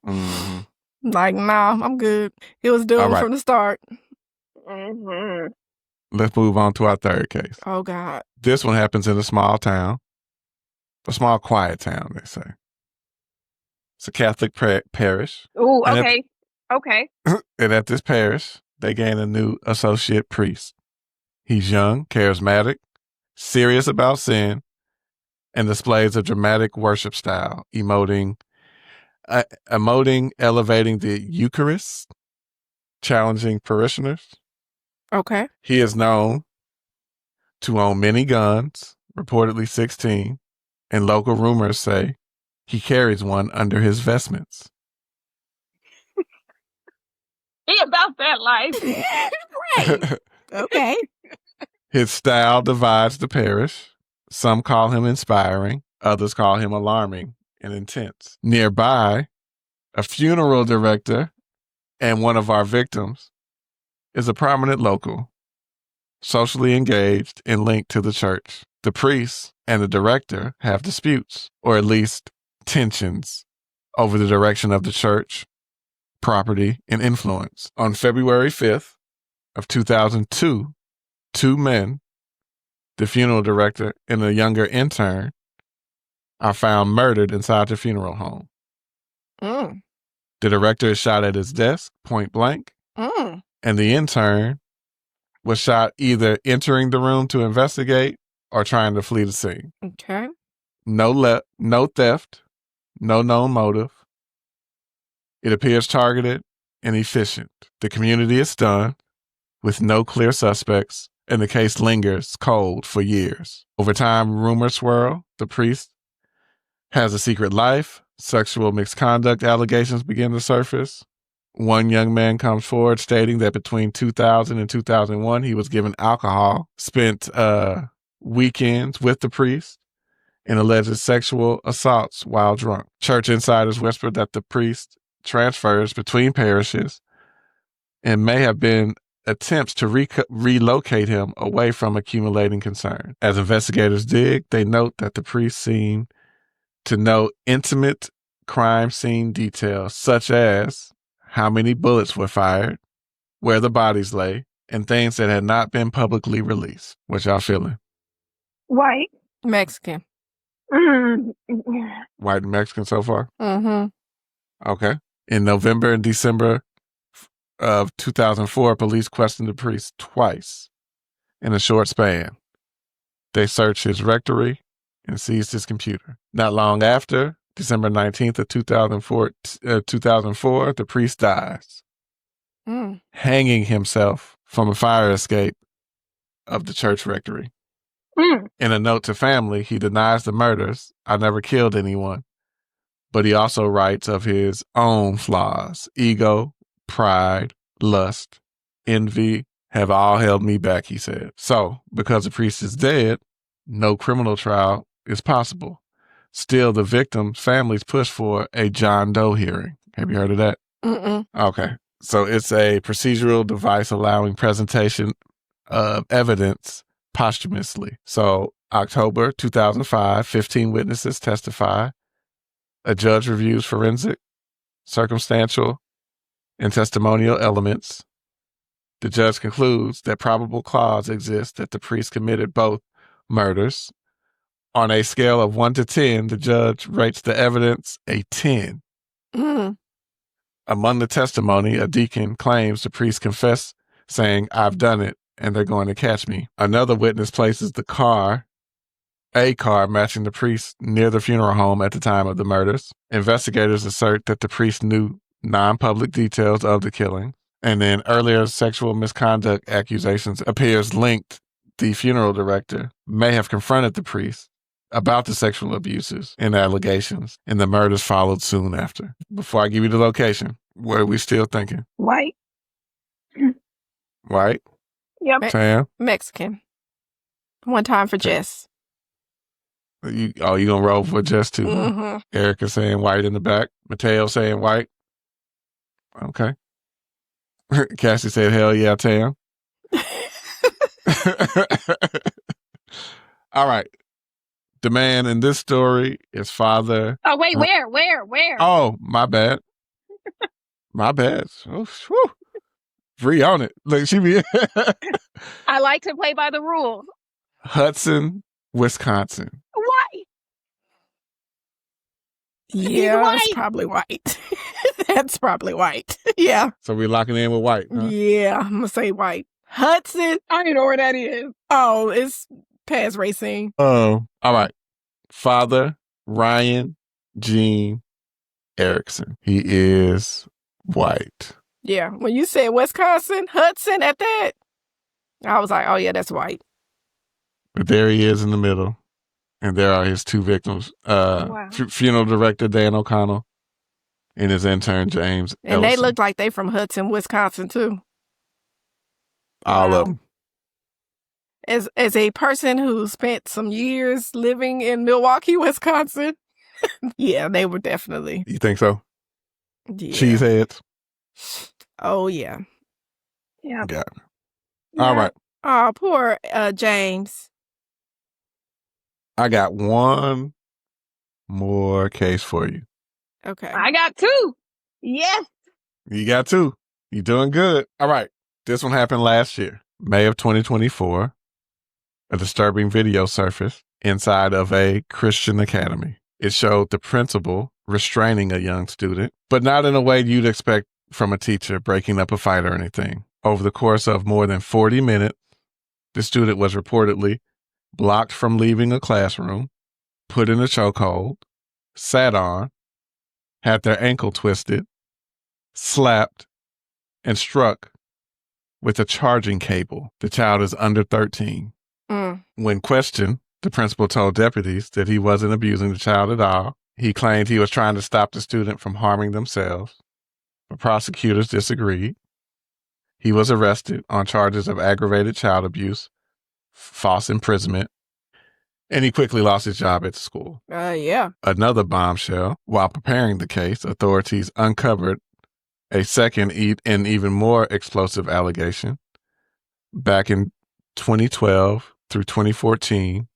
Mhm. Like, nah, I'm good. It was doomed All right. from the start. Let's move on to our third case. Oh God. This one happens in a small town, a small quiet town, they say. It's a Catholic parish. Ooh, And okay. Okay. And at this parish, they gain a new associate priest. He's young, charismatic, serious about sin, and displays a dramatic worship style, emoting, elevating the Eucharist, challenging parishioners. Okay. He is known to own many guns, reportedly 16, and local rumors say he carries one under his vestments. He about that life. Right. Okay. His style divides the parish. Some call him inspiring, others call him alarming and intense. Nearby, a funeral director and one of our victims is a prominent local, socially engaged and linked to the church. The priest and the director have disputes, or at least tensions, over the direction of the church, property, and influence. On February 5th of 2002, two men, the funeral director and a younger intern, are found murdered inside the funeral home. Mm. The director is shot at his desk, point blank, Mm. and the intern was shot either entering the room to investigate or trying to flee the scene. Okay. No theft, no known motive. It appears targeted and efficient. The community is stunned, with no clear suspects, and the case lingers cold for years. Over time, rumors swirl. The priest has a secret life. Sexual misconduct allegations begin to surface. One young man comes forward stating that between 2000 and 2001, he was given alcohol, spent weekends with the priest, and alleged sexual assaults while drunk. Church insiders whispered that the priest transfers between parishes and may have been attempts to relocate him away from accumulating concern. As investigators dig, they note that the priest seemed to know intimate crime scene details, such as how many bullets were fired, where the bodies lay, and things that had not been publicly released. What y'all feeling? White. Mexican. White and Mexican so far? Mm-hmm. Okay. In November and December of 2004, police questioned the priest twice in a short span. They searched his rectory and seized his computer. Not long after, December 19th of 2004, the priest dies, hanging himself from a fire escape of the church rectory. In a note to family, he denies the murders. "I never killed anyone." But he also writes of his own flaws. Ego, pride, lust, envy have all held me back, he said. So, because the priest is dead, no criminal trial is possible. Still, the victim's families push for a John Doe hearing. Have you heard of that? Mm-mm. Okay. So it's a procedural device allowing presentation of evidence posthumously. So October 2005, 15 witnesses testify. A judge reviews forensic, circumstantial, and testimonial elements. The judge concludes that probable cause exists that the priest committed both murders. On a scale of 1 to 10, the judge rates the evidence a 10. Among the testimony, a deacon claims the priest confessed, saying, "I've done it, and they're going to catch me." Another witness places the car a car matching the priest near the funeral home at the time of the murders. Investigators assert that the priest knew non-public details of the killing. And then earlier sexual misconduct accusations appears linked. The funeral director may have confronted the priest about the sexual abuses and allegations, and the murders followed soon after. Before I give you the location, what are we still thinking? White. White? Yep. Sam? Mexican. One time for Jess. You gonna roll for Jess too? Mm-hmm. Erica saying white in the back. Mateo saying white. Okay. Cassie said, hell yeah, Tam. All right. The man in this story is Father. Oh, wait, where? Oh, my bad. My bad. Oh, whew. Free on it. Look, she be I like to play by the rules. Hudson, Wisconsin. White. Yeah, white. that's probably white. That's probably white. Yeah. So we're locking in with white. Huh? Yeah, I'm going to say white. Hudson. I don't even know where that is. Oh, it's past Racine. Oh, all right. Father Ryan Gene Erickson. He is white. Yeah. When you said Wisconsin, Hudson at that, I was like, oh, yeah, that's white. But there he is in the middle. And there are his two victims. Wow. Funeral director Dan O'Connell and his intern James And Ellison. they look like they from Hudson, Wisconsin, too. All Wow. of them. As a person who spent some years living in Milwaukee, Wisconsin, yeah, they were definitely. You think so? Yeah. Cheeseheads? Oh, yeah. Yeah. Got it. All right. Oh, poor James. I got one more case for you. Okay. I got two. Yes. You got two. You're doing good. All right. This one happened last year, May of 2024. A disturbing video surfaced inside of a Christian academy. It showed the principal restraining a young student, but not in a way you'd expect from a teacher breaking up a fight or anything. Over the course of more than 40 minutes, the student was reportedly blocked from leaving a classroom, put in a chokehold, sat on, had their ankle twisted, slapped, and struck with a charging cable. The child is under 13. When questioned, the principal told deputies that he wasn't abusing the child at all. He claimed he was trying to stop the student from harming themselves, but prosecutors disagreed. He was arrested on charges of aggravated child abuse, false imprisonment, and he quickly lost his job at the school. Yeah. Another bombshell. While preparing the case, authorities uncovered a second and even more explosive allegation. Back in 2012 through 2014,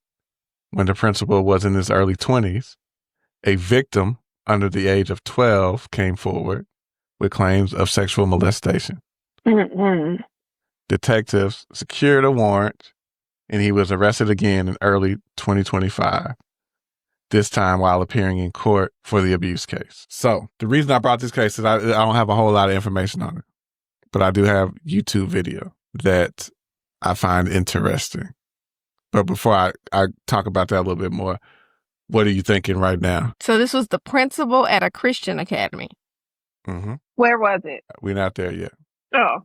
when the principal was in his early 20s, a victim under the age of 12 came forward with claims of sexual molestation. Mm-mm. Detectives secured a warrant, and he was arrested again in early 2025, this time while appearing in court for the abuse case. So the reason I brought this case is I don't have a whole lot of information on it, but I do have YouTube video that I find interesting. But before I talk about that a little bit more, what are you thinking right now? So this was the principal at a Christian academy. Mm-hmm. Where was it? We're not there yet. Oh.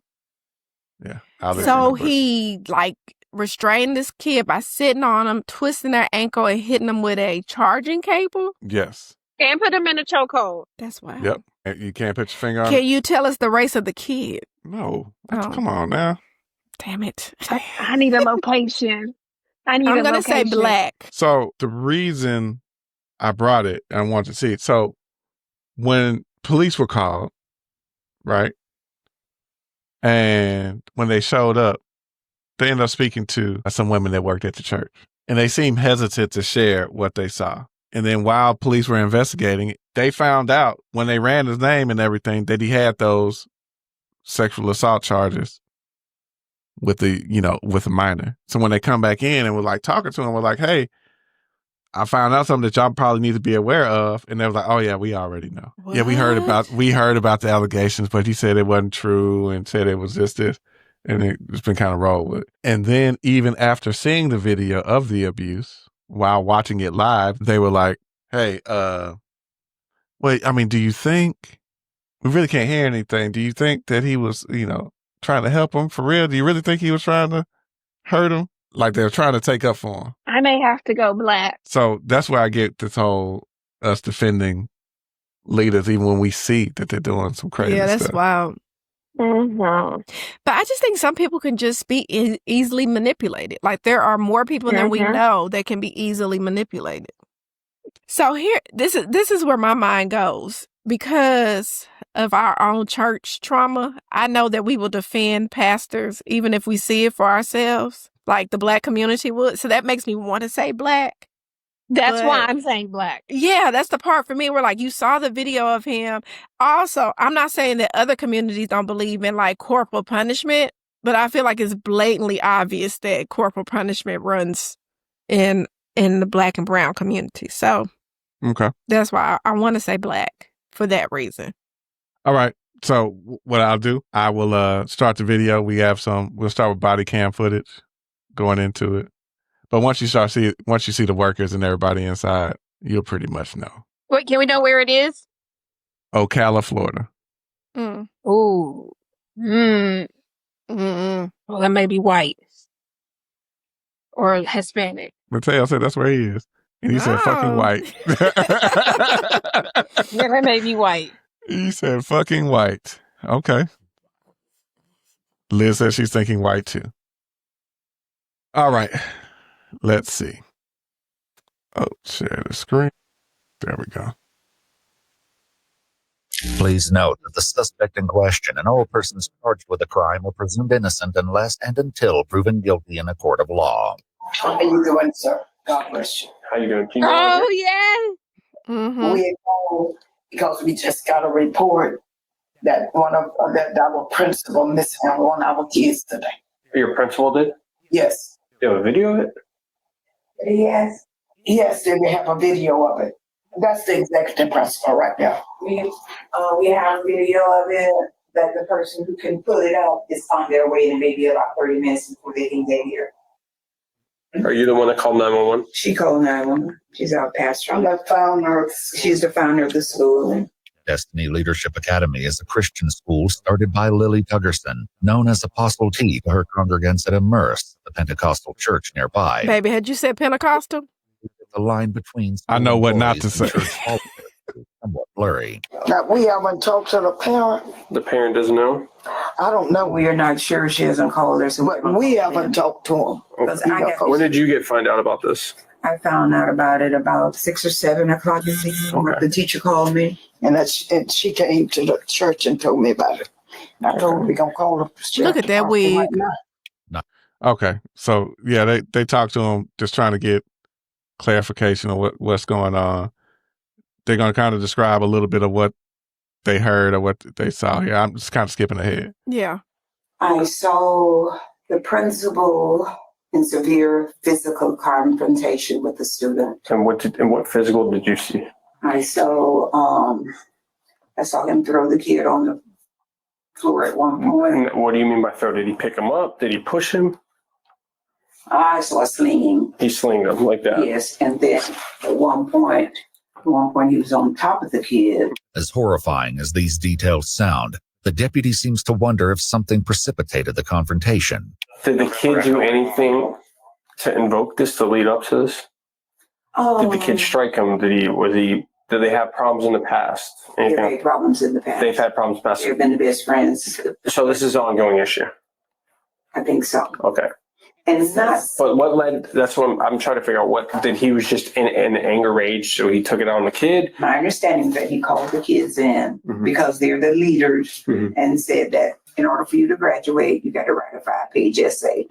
Yeah. I'll let you So know, but- he restrained this kid by sitting on him, twisting their ankle, and hitting them with a charging cable. Yes. And put him in a chokehold. That's wild. Yep. And you can't put your finger on Can it? you tell us the race of the kid? No. Oh. Come on now. Damn it. I need a location. I'm I'm going to say black. So the reason I brought it, I wanted to see it. So when police were called, right? And when they showed up, they ended up speaking to some women that worked at the church. And they seemed hesitant to share what they saw. And then while police were investigating, they found out when they ran his name and everything that he had those sexual assault charges with a minor. So when they come back in and were talking to him, we're like, hey, I found out something that y'all probably need to be aware of. And they were like, oh yeah, we already know. What? Yeah, we heard about the allegations, but he said it wasn't true and said it was this. And it's been kind of rolled with. And then even after seeing the video of the abuse, while watching it live, they were like, hey, wait, I mean, do you think, we really can't hear anything. Do you think that he was, trying to help him for real? Do you really think he was trying to hurt him? Like they're trying to take up for him. I may have to go black. So that's where I get this whole us defending leaders, even when we see that they're doing some crazy stuff. Yeah, that's wild. Mm-hmm. But I just think some people can just be easily manipulated. Like there are more people than we know that can be easily manipulated. So here, this is where my mind goes. Because of our own church trauma, I know that we will defend pastors even if we see it for ourselves, like the Black community would. So that makes me want to say Black. That's why I'm saying Black. Yeah, that's the part for me where like you saw the video of him. Also, I'm not saying that other communities don't believe in like corporal punishment, but I feel like it's blatantly obvious that corporal punishment runs in the Black and brown community. So okay, that's why I want to say Black for that reason. All right. So what I'll do, I will start the video. We'll start with body cam footage going into it. But once you see the workers and everybody inside, you'll pretty much know. Wait, can we know where it is? Ocala, Florida. Ooh. Well, that may be white or Hispanic. Mateo said that's where he is. And he said fucking white. Yeah, that may be white. He said fucking white. Okay. Liz says she's thinking white too. All right. Let's see. Oh, share the screen. There we go. Please note that the suspect in question and all persons charged with a crime are presumed innocent unless and until proven guilty in a court of law. How are you doing, sir? God bless you. How you doing? Oh, yeah. Mm-hmm. We called because we just got a report that our principal missing one of our kids today. Your principal did? Yes. You have a video of it? Yes. Yes, then we have a video of it. That's the executive principal right there. We have a video of it that the person who can pull it out is on their way in maybe about 30 minutes before they can get here. Are you the one that called 911? She called 911. She's our pastor. I'm the founder. She's the founder of the school. Destiny Leadership Academy is a Christian school started by Lily Tuggerson, known as Apostle T to her congregants at Immerse, the Pentecostal church nearby. Baby, had you said Pentecostal? The line between I know what not to say. Is somewhat blurry. Now, we haven't talked to the parent. The parent doesn't know? I don't know. We are not sure. She hasn't called us, but we haven't talked to him. When did you find out about this? I found out about it about 6 or 7 o'clock this evening. Okay. The teacher called me, and she came to the church and told me about it. And I told her we're going to call the Look at that wig. Okay. So, yeah, they talked to him just trying to get clarification of what's going on. They're going to kind of describe a little bit of what they heard or what they saw here. I'm just kind of skipping ahead. Yeah. I saw the principal in severe physical confrontation with the student. And what physical did you see? I saw him throw the kid on the floor at one point. And what do you mean by throw? Did he pick him up? Did he push him? I saw slinging. He slinged him like that? Yes, and then at one point he was on top of the kid. As horrifying as these details sound, the deputy seems to wonder if something precipitated the confrontation. Did the kid do anything to invoke this, to lead up to this? Did the kid strike him? Did they have problems in the past? They've had problems in the past. They've had problems in the past. They've been the best friends. So this is an ongoing issue? I think so. Okay. And it's not. But what led, that's what I'm trying to figure out. What did he was just in anger rage, so he took it on the kid? My understanding is that he called the kids in because they're the leaders and said that in order for you to graduate, you got to write a 5-page essay.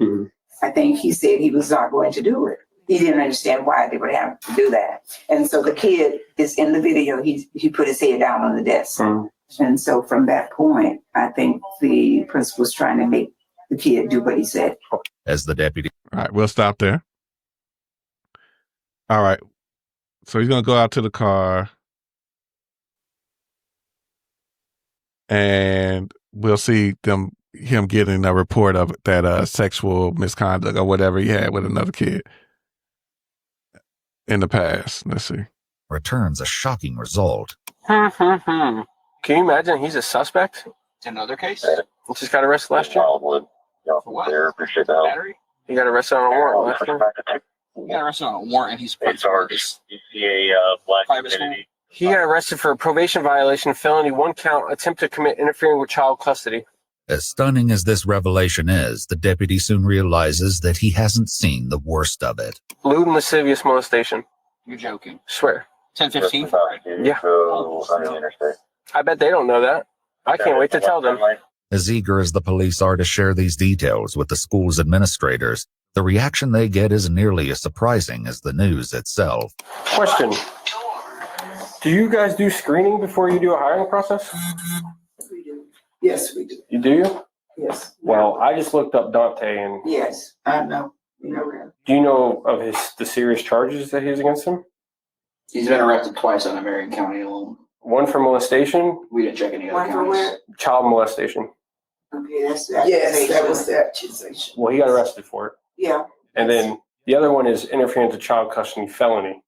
I think he said he was not going to do it. He didn't understand why they would have to do that. And so the kid is in the video. He put his head down on the desk. And so from that point, I think the principal was trying to make the kid do what he said. As the deputy. All right, we'll stop there. All right. So he's going to go out to the car. And we'll see him getting a report of that sexual misconduct or whatever he had with another kid. in the past. Let's see. Returns a shocking result. Can you imagine he's a suspect? Another case? He just got arrested last year. For what? Battery? He got arrested on a warrant last year. He got arrested on a warrant and he's principal. Private school. He got arrested for a probation violation, felony, 1 count, attempt to commit interfering with child custody. As stunning as this revelation is, the deputy soon realizes that he hasn't seen the worst of it. Lewd and lascivious molestation. You're joking. Swear. 10-15? Yeah. I bet they don't know that. I can't wait to tell them. As eager as the police are to share these details with the school's administrators, the reaction they get is nearly as surprising as the news itself. Question. Do you guys do screening before you do a hiring process? We do. Yes, we do. You do? Yes. Well, I just looked up Dante and... Yes, I know. You know that. Do you know of the serious charges that he has against him? He's been arrested twice on a Marion County alone. 1 for molestation. We didn't check any other 1 for counties. where? Child molestation. Okay, that's the accusation. Yes, that was the accusation. Well, he got arrested for it. Yeah. And then the other one is interference with child custody, felony.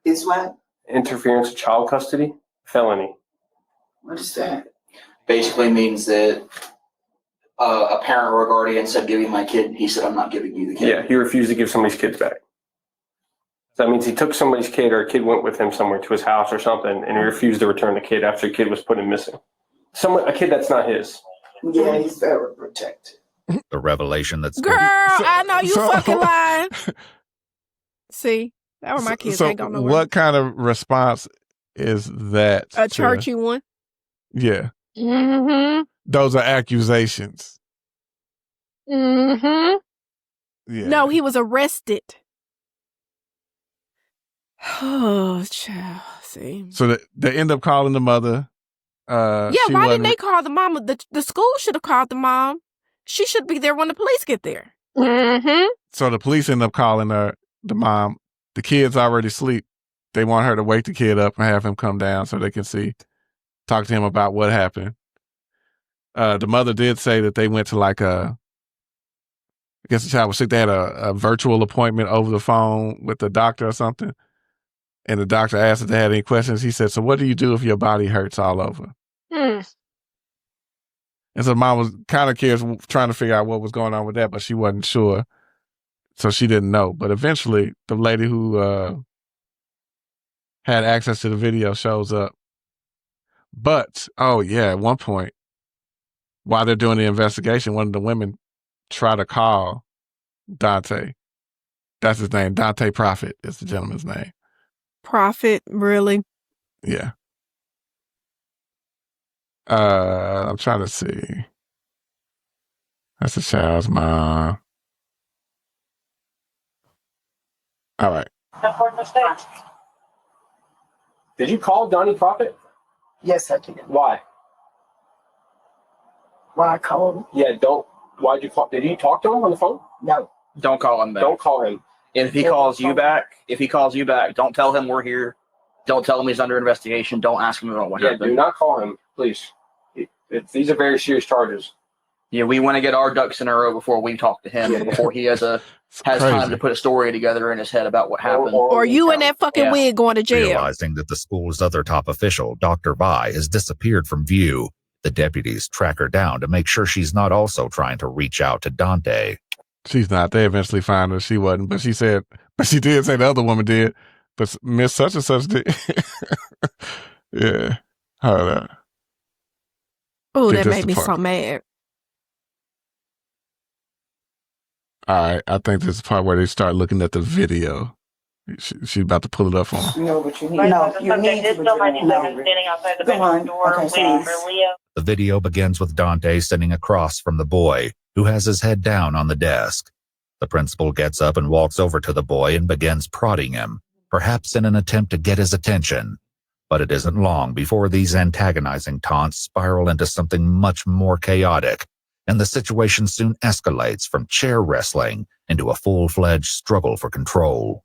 Is what? Interference with child custody, felony. What is that? Basically means that a parent or a guardian said, give me my kid. He said, I'm not giving you the kid. Yeah, he refused to give somebody's kids back. So that means he took somebody's kid or a kid went with him somewhere to his house or something and he refused to return the kid after the kid was put in missing. A kid that's not his. Yeah, he's very protected. The revelation that's... Girl, I know you fucking lying. See, that were my kids. So Ain't going nowhere. what kind of response is that? A churchy one? Yeah. Mm-hmm. Those are accusations. Mm-hmm. Yeah. No, he was arrested. Oh, child. See. So they end up calling the mother. Yeah, why didn't they call the mom? The school should have called the mom. She should be there when the police get there. Mm-hmm. So the police end up calling the mom. The kid's already asleep. They want her to wake the kid up and have him come down so they can talk to him about what happened. The mother did say that they went to I guess the child was sick. They had a virtual appointment over the phone with the doctor or something. And the doctor asked if they had any questions. He said, so what do you do if your body hurts all over? And so mom was kind of curious, trying to figure out what was going on with that, but she wasn't sure. So she didn't know. But eventually, the lady who had access to the video shows up. But, at one point, while they're doing the investigation, one of the women try to call Dante. That's his name. Dante Prophet is the gentleman's name. Prophet, really? Yeah. I'm trying to see. That's the child's mom. All right. Did you call Donnie Prophet? Yes, I did. Why? Why I called him? Yeah, why'd you call? Did you talk to him on the phone? No. Don't call him back. Don't call him. If he calls you back, don't tell him we're here. Don't tell him he's under investigation. Don't ask him about what happened. Do not call him, please. These are very serious charges. Yeah, we want to get our ducks in a row before we talk to him, before he has time to put a story together in his head about what happened. Or you in that fucking wig going to jail. Realizing that the school's other top official, Dr. Vi, has disappeared from view, the deputies track her down to make sure she's not also trying to reach out to Dante. She's not. They eventually found her. She wasn't. But she did say the other woman did. But Miss such and such did. Yeah. Hold up. Oh, that made me so mad. All right. I think this is the part where they start looking at the video. She's about to pull it up on. No, but you need to. Go on. Okay, the video begins with Dante sitting across from the boy, who has his head down on the desk. The principal gets up and walks over to the boy and begins prodding him, perhaps in an attempt to get his attention. But it isn't long before these antagonizing taunts spiral into something much more chaotic, and the situation soon escalates from chair wrestling into a full-fledged struggle for control.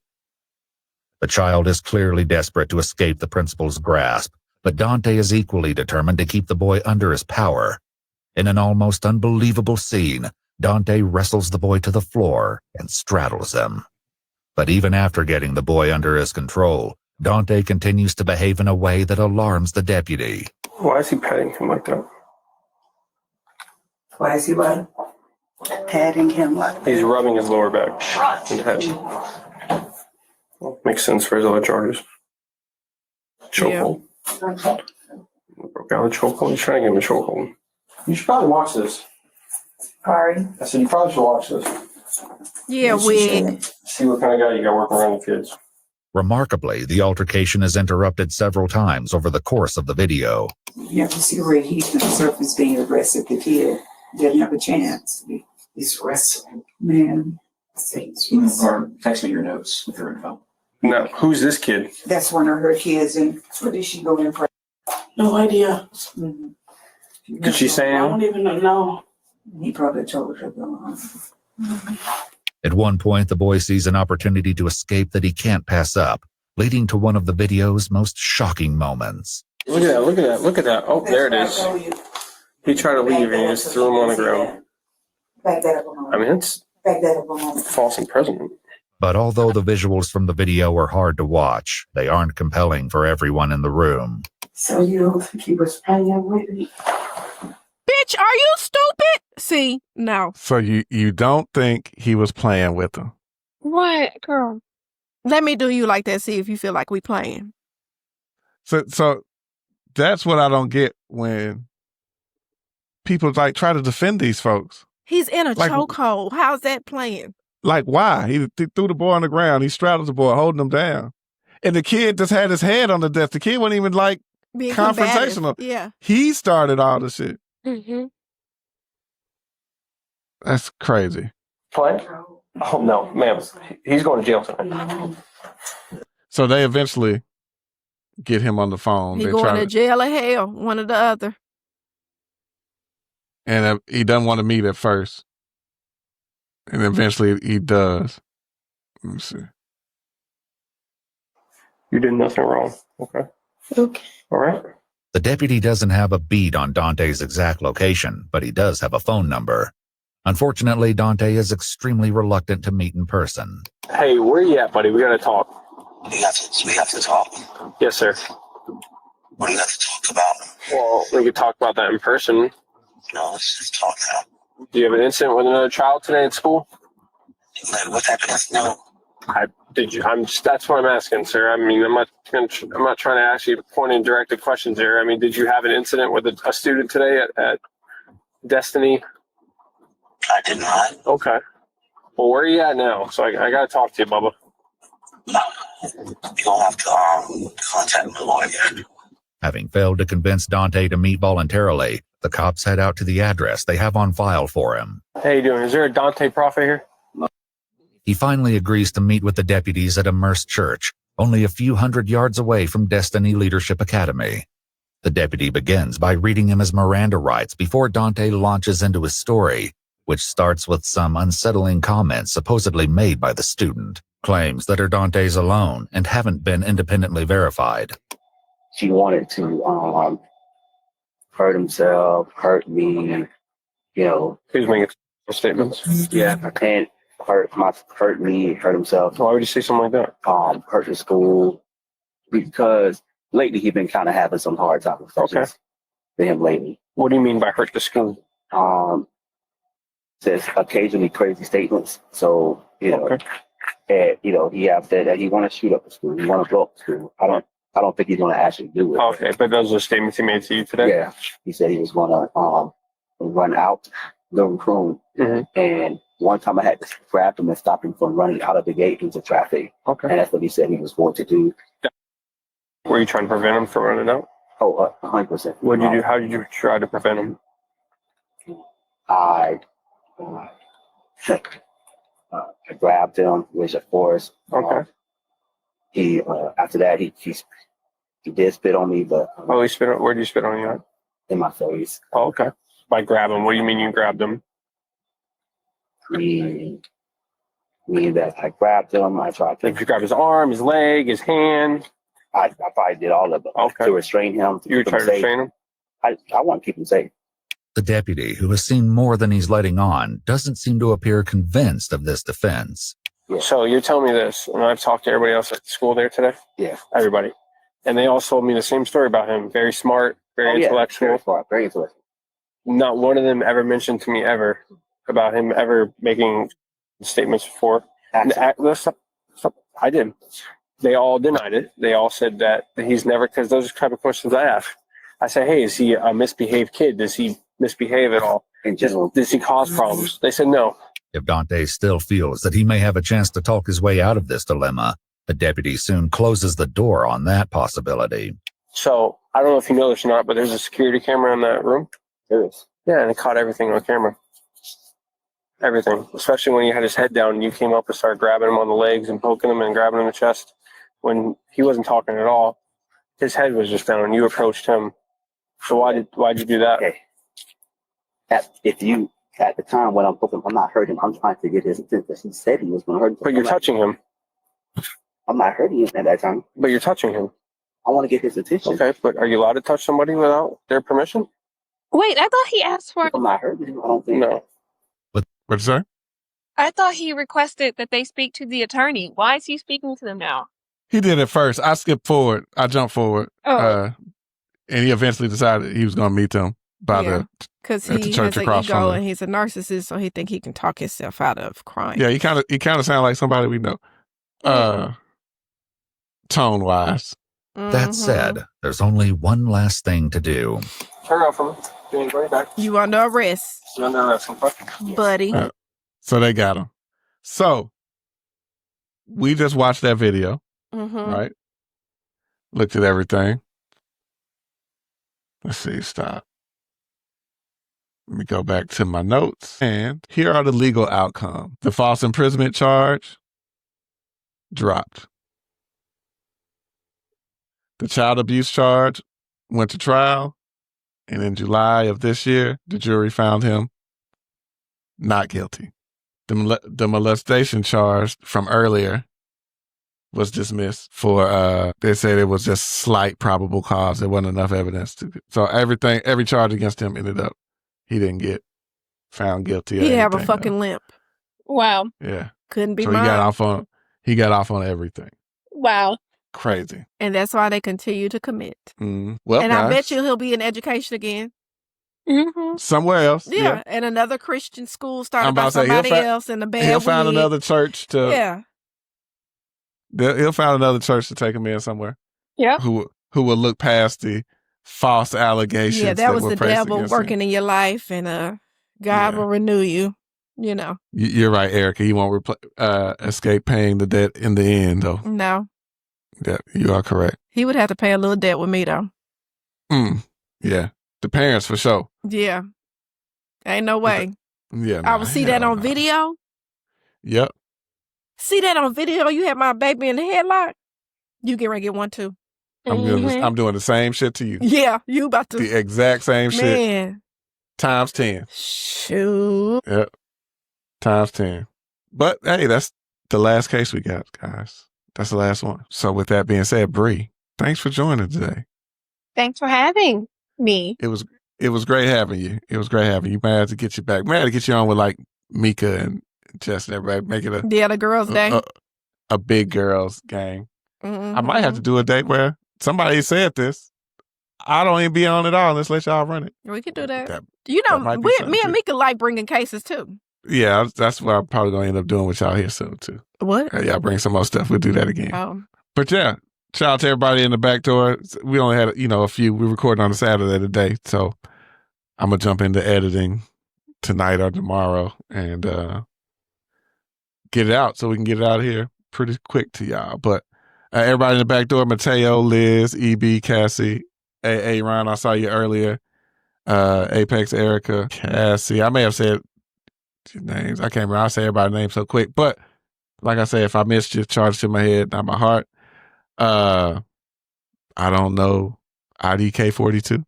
The child is clearly desperate to escape the principal's grasp, but Dante is equally determined to keep the boy under his power. In an almost unbelievable scene, Dante wrestles the boy to the floor and straddles him. But even after getting the boy under his control, Dante continues to behave in a way that alarms the deputy. Why is he petting him like that? Why is he what? Patting him like that? He's rubbing his lower back and head. Well, makes sense for his other charges. Chokehold. Broke out the chokehold. He's trying to give him a chokehold. You should probably watch this. Sorry. I said you probably should watch this. Yeah, we. See what kind of guy you got working around the kids. Remarkably, the altercation is interrupted several times over the course of the video. You have to see where he's on the surface being aggressive. The kid didn't have a chance. He's wrestling. Man. Or text me your notes with your info. Now, who's this kid? That's one of her kids. And where did she go in for? No idea. Mm-hmm. Did she say I anything? don't even know. He probably told her to go on. At one point, the boy sees an opportunity to escape that he can't pass up, leading to one of the video's most shocking moments. Look at that, look at that, look at that. Oh, there it is. He tried to leave and he just threw him on the ground. Back that up a moment. I mean, it's Back that up a moment. false imprisonment. But although the visuals from the video are hard to watch, they aren't compelling for everyone in the room. So you don't think he was playing with me? Bitch, are you stupid? See, no. So you don't think he was playing with her? What, girl? Let me do you like that, see if you feel like we playing. So that's what I don't get when people like try to defend these folks. He's in a Like- chokehold. How's that playing? Like, why? He threw the boy on the ground. He straddled the boy, holding him down. And the kid just had his head on the desk. The kid wasn't even like Being confrontational. combative. Yeah. He started all the shit. Mm-hmm. That's crazy. Play? Oh, no, ma'am. He's going to jail tonight. So they eventually get him on the phone. He They going try to jail or hell, one or the other. and he doesn't want to meet at first. And eventually he does. Let me see. You did nothing wrong. Okay. Okay. All right. The deputy doesn't have a beat on Dante's exact location, but he does have a phone number. Unfortunately, Dante is extremely reluctant to meet in person. Hey, where you at, buddy? We got to talk. We have to talk. Yes, sir. What do you have to talk about? Well, we could talk about that in person. No, let's just talk now. Do you have an incident with another child today at school? Like, what happened? No. That's what I'm asking, sir. I mean, I'm not trying to ask you pointing directed questions here. I mean, did you have an incident with a student today at Destiny? I did not. Okay. Well, where are you at now? So I got to talk to you, Bubba. No. You're going to have to contact my lawyer. Having failed to convince Dante to meet voluntarily, the cops head out to the address they have on file for him. How you doing? Is there a Dante Prophet here? He finally agrees to meet with the deputies at Immersed Church, only a few hundred yards away from Destiny Leadership Academy. The deputy begins by reading him his Miranda rights before Dante launches into his story, which starts with some unsettling comments supposedly made by the student, claims that are Dante's alone and haven't been independently verified. She wanted to hurt himself, hurt me, He's making statements. Yeah, and hurt me, hurt himself. Why would you say something like that? Hurt the school, because lately he's been kind of having some hard times. Okay. For him lately. What do you mean by hurt the school? Says occasionally crazy statements. So, Okay. and he have said that he want to shoot up the school, he want to blow up the school. I don't think he's going to actually do it. Okay, but those are statements he made to you today? Yeah, he said he was going to run out the room, and one time I had to grab him and stop him from running out of the gate into traffic. Okay. And that's what he said he was going to do. Were you trying to prevent him from running out? Oh, 100%. What did you do? How did you try to prevent him? I grabbed him with a force. Okay. He after that he did spit on me, but He spit on. Where did you spit on you at? in my face. Oh, okay. By grabbing, what do you mean you grabbed him? Me that I grabbed him. I tried Like to. you grabbed his arm, his leg, his hand. I probably did all of it Okay. to restrain him. You were keep him trying to safe. restrain him? I want to keep him safe. The deputy, who has seen more than he's letting on, doesn't seem to appear convinced of this defense. Yeah. So you're telling me this, and I've talked to everybody else at the school there today. Yeah. Everybody. And they all told me the same story about him. Very smart, very intellectual. Very smart, very intellectual. Not one of them ever mentioned to me ever about him ever making statements before. I did. They all denied it. They all said that he's never, because those are the type of questions I ask. I say, hey, is he a misbehaved kid? Does he misbehave at all? In general. Does he cause problems? They said no. If Dante still feels that he may have a chance to talk his way out of this dilemma, the deputy soon closes the door on that possibility. So I don't know if you know this or not, but there's a security camera in that room. There is. Yeah, and it caught everything on camera. Everything. Especially when he had his head down and you came up and started grabbing him on the legs and poking him and grabbing him in the chest. When he wasn't talking at all, his head was just down and you approached him. So why'd you do that? Okay. At the time when I'm not hurting him. I'm trying to get his attention. He said he was going to hurt him. But you're touching him. I'm not hurting him at that time. But you're touching him. I want to get his attention. Okay, but are you allowed to touch somebody without their permission? Wait, I thought he asked for. I'm not hurting him. I don't think. No. What'd you say? I thought he requested that they speak to the attorney. Why is he speaking to them now? He did it first. I skipped forward. I jumped forward. Oh. And he eventually decided he was going to meet them because at the he church has an across ego from and he's a narcissist, so he think he can talk himself out of crime. Yeah, he kind of sounds like somebody we know. Tone wise. That said, there's only one last thing to do. Turn around from him. You under arrest, You're under arrest, buddy. So they got him. So we just watched that video, right? Looked at everything. Let's see, stop. Let me go back to my notes. And here are the legal outcomes. The false imprisonment charge dropped. The child abuse charge went to trial. And in July of this year, the jury found him not guilty. The molestation charge from earlier was dismissed for, they said it was just slight probable cause. There wasn't enough evidence so every charge against him ended up, he didn't get found guilty. He have a fucking limp. Wow. Yeah. Couldn't be so mine. He got off on everything. Wow. Crazy. And that's why they continue to commit. Well, and guys, I bet you he'll be in education again. Somewhere else. Yeah. And another Christian school started I'm about by to say, somebody else in the bad he'll find wig. another church to. Yeah. He'll find another church to take him in somewhere. Yeah. Who will look past the false allegations. Yeah, that was were the placed devil against working him. in your life, and God will renew you. You know. You're right, Erica. He won't escape paying the debt in the end, though. No. Yeah, you are correct. He would have to pay a little debt with me, though. Yeah, the parents for sure. Yeah. Ain't no way. Yeah, I would see that on video. Yep. See that on video? You have my baby in the headlock. You get ready to get one too. I'm doing the same shit to you. Yeah, you about to. The exact same shit. Man. Times 10. Shoot. Yep. Times 10. But hey, that's the last case we got, guys. That's the last one. So with that being said, Bree, thanks for joining today. Thanks for having me. It was great having you. It was great having you. Man, I had to get you back. Man, I had to get you on with like Mika and Jess and everybody. Make it the girls' day. A big girls gang. I might have to do a date where somebody said this. I don't even be on at all unless let y'all run it. We can do that. You know, me and Mika like bringing cases too. Yeah, that's what I'm probably going to end up doing with y'all here soon too. What? Y'all bring some more stuff. We'll do that again. Oh. But yeah, shout out to everybody in the back door. We only had, a few. We recorded on a Saturday today. So I'm going to jump into editing tonight or tomorrow and get it out so we can get it out here pretty quick to y'all. But everybody in the back door, Mateo, Liz, EB, Cassie, AA, Ron, I saw you earlier. Apex, Erica, Cassie. I may have said your names. I can't remember. I say everybody's name so quick. But like I said, if I missed you, charge it to my head, not my heart. I don't know. IDK42.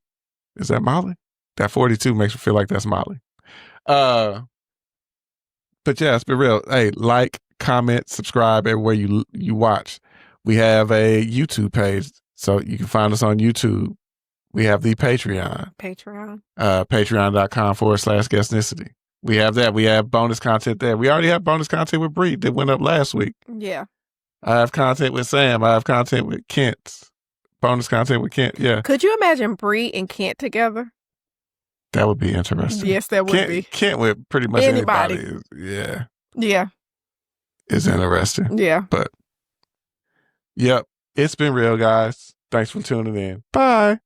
Is that Molly? That 42 makes me feel like that's Molly. But yeah, it's been real. Hey, like, comment, subscribe everywhere you watch. We have a YouTube page, so you can find us on YouTube. We have the Patreon. Patreon. Patreon.com/Guessnicity. We have that. We have bonus content there. We already have bonus content with Bree that went up last week. Yeah. I have content with Sam. I have content with Kent. Bonus content with Kent. Yeah. Could you imagine Bree and Kent together? That would be interesting. Yes, that would be. Kent with pretty much anybody. Yeah. Yeah. It's interesting. Yeah. But, yep. It's been real, guys. Thanks for tuning in. Bye.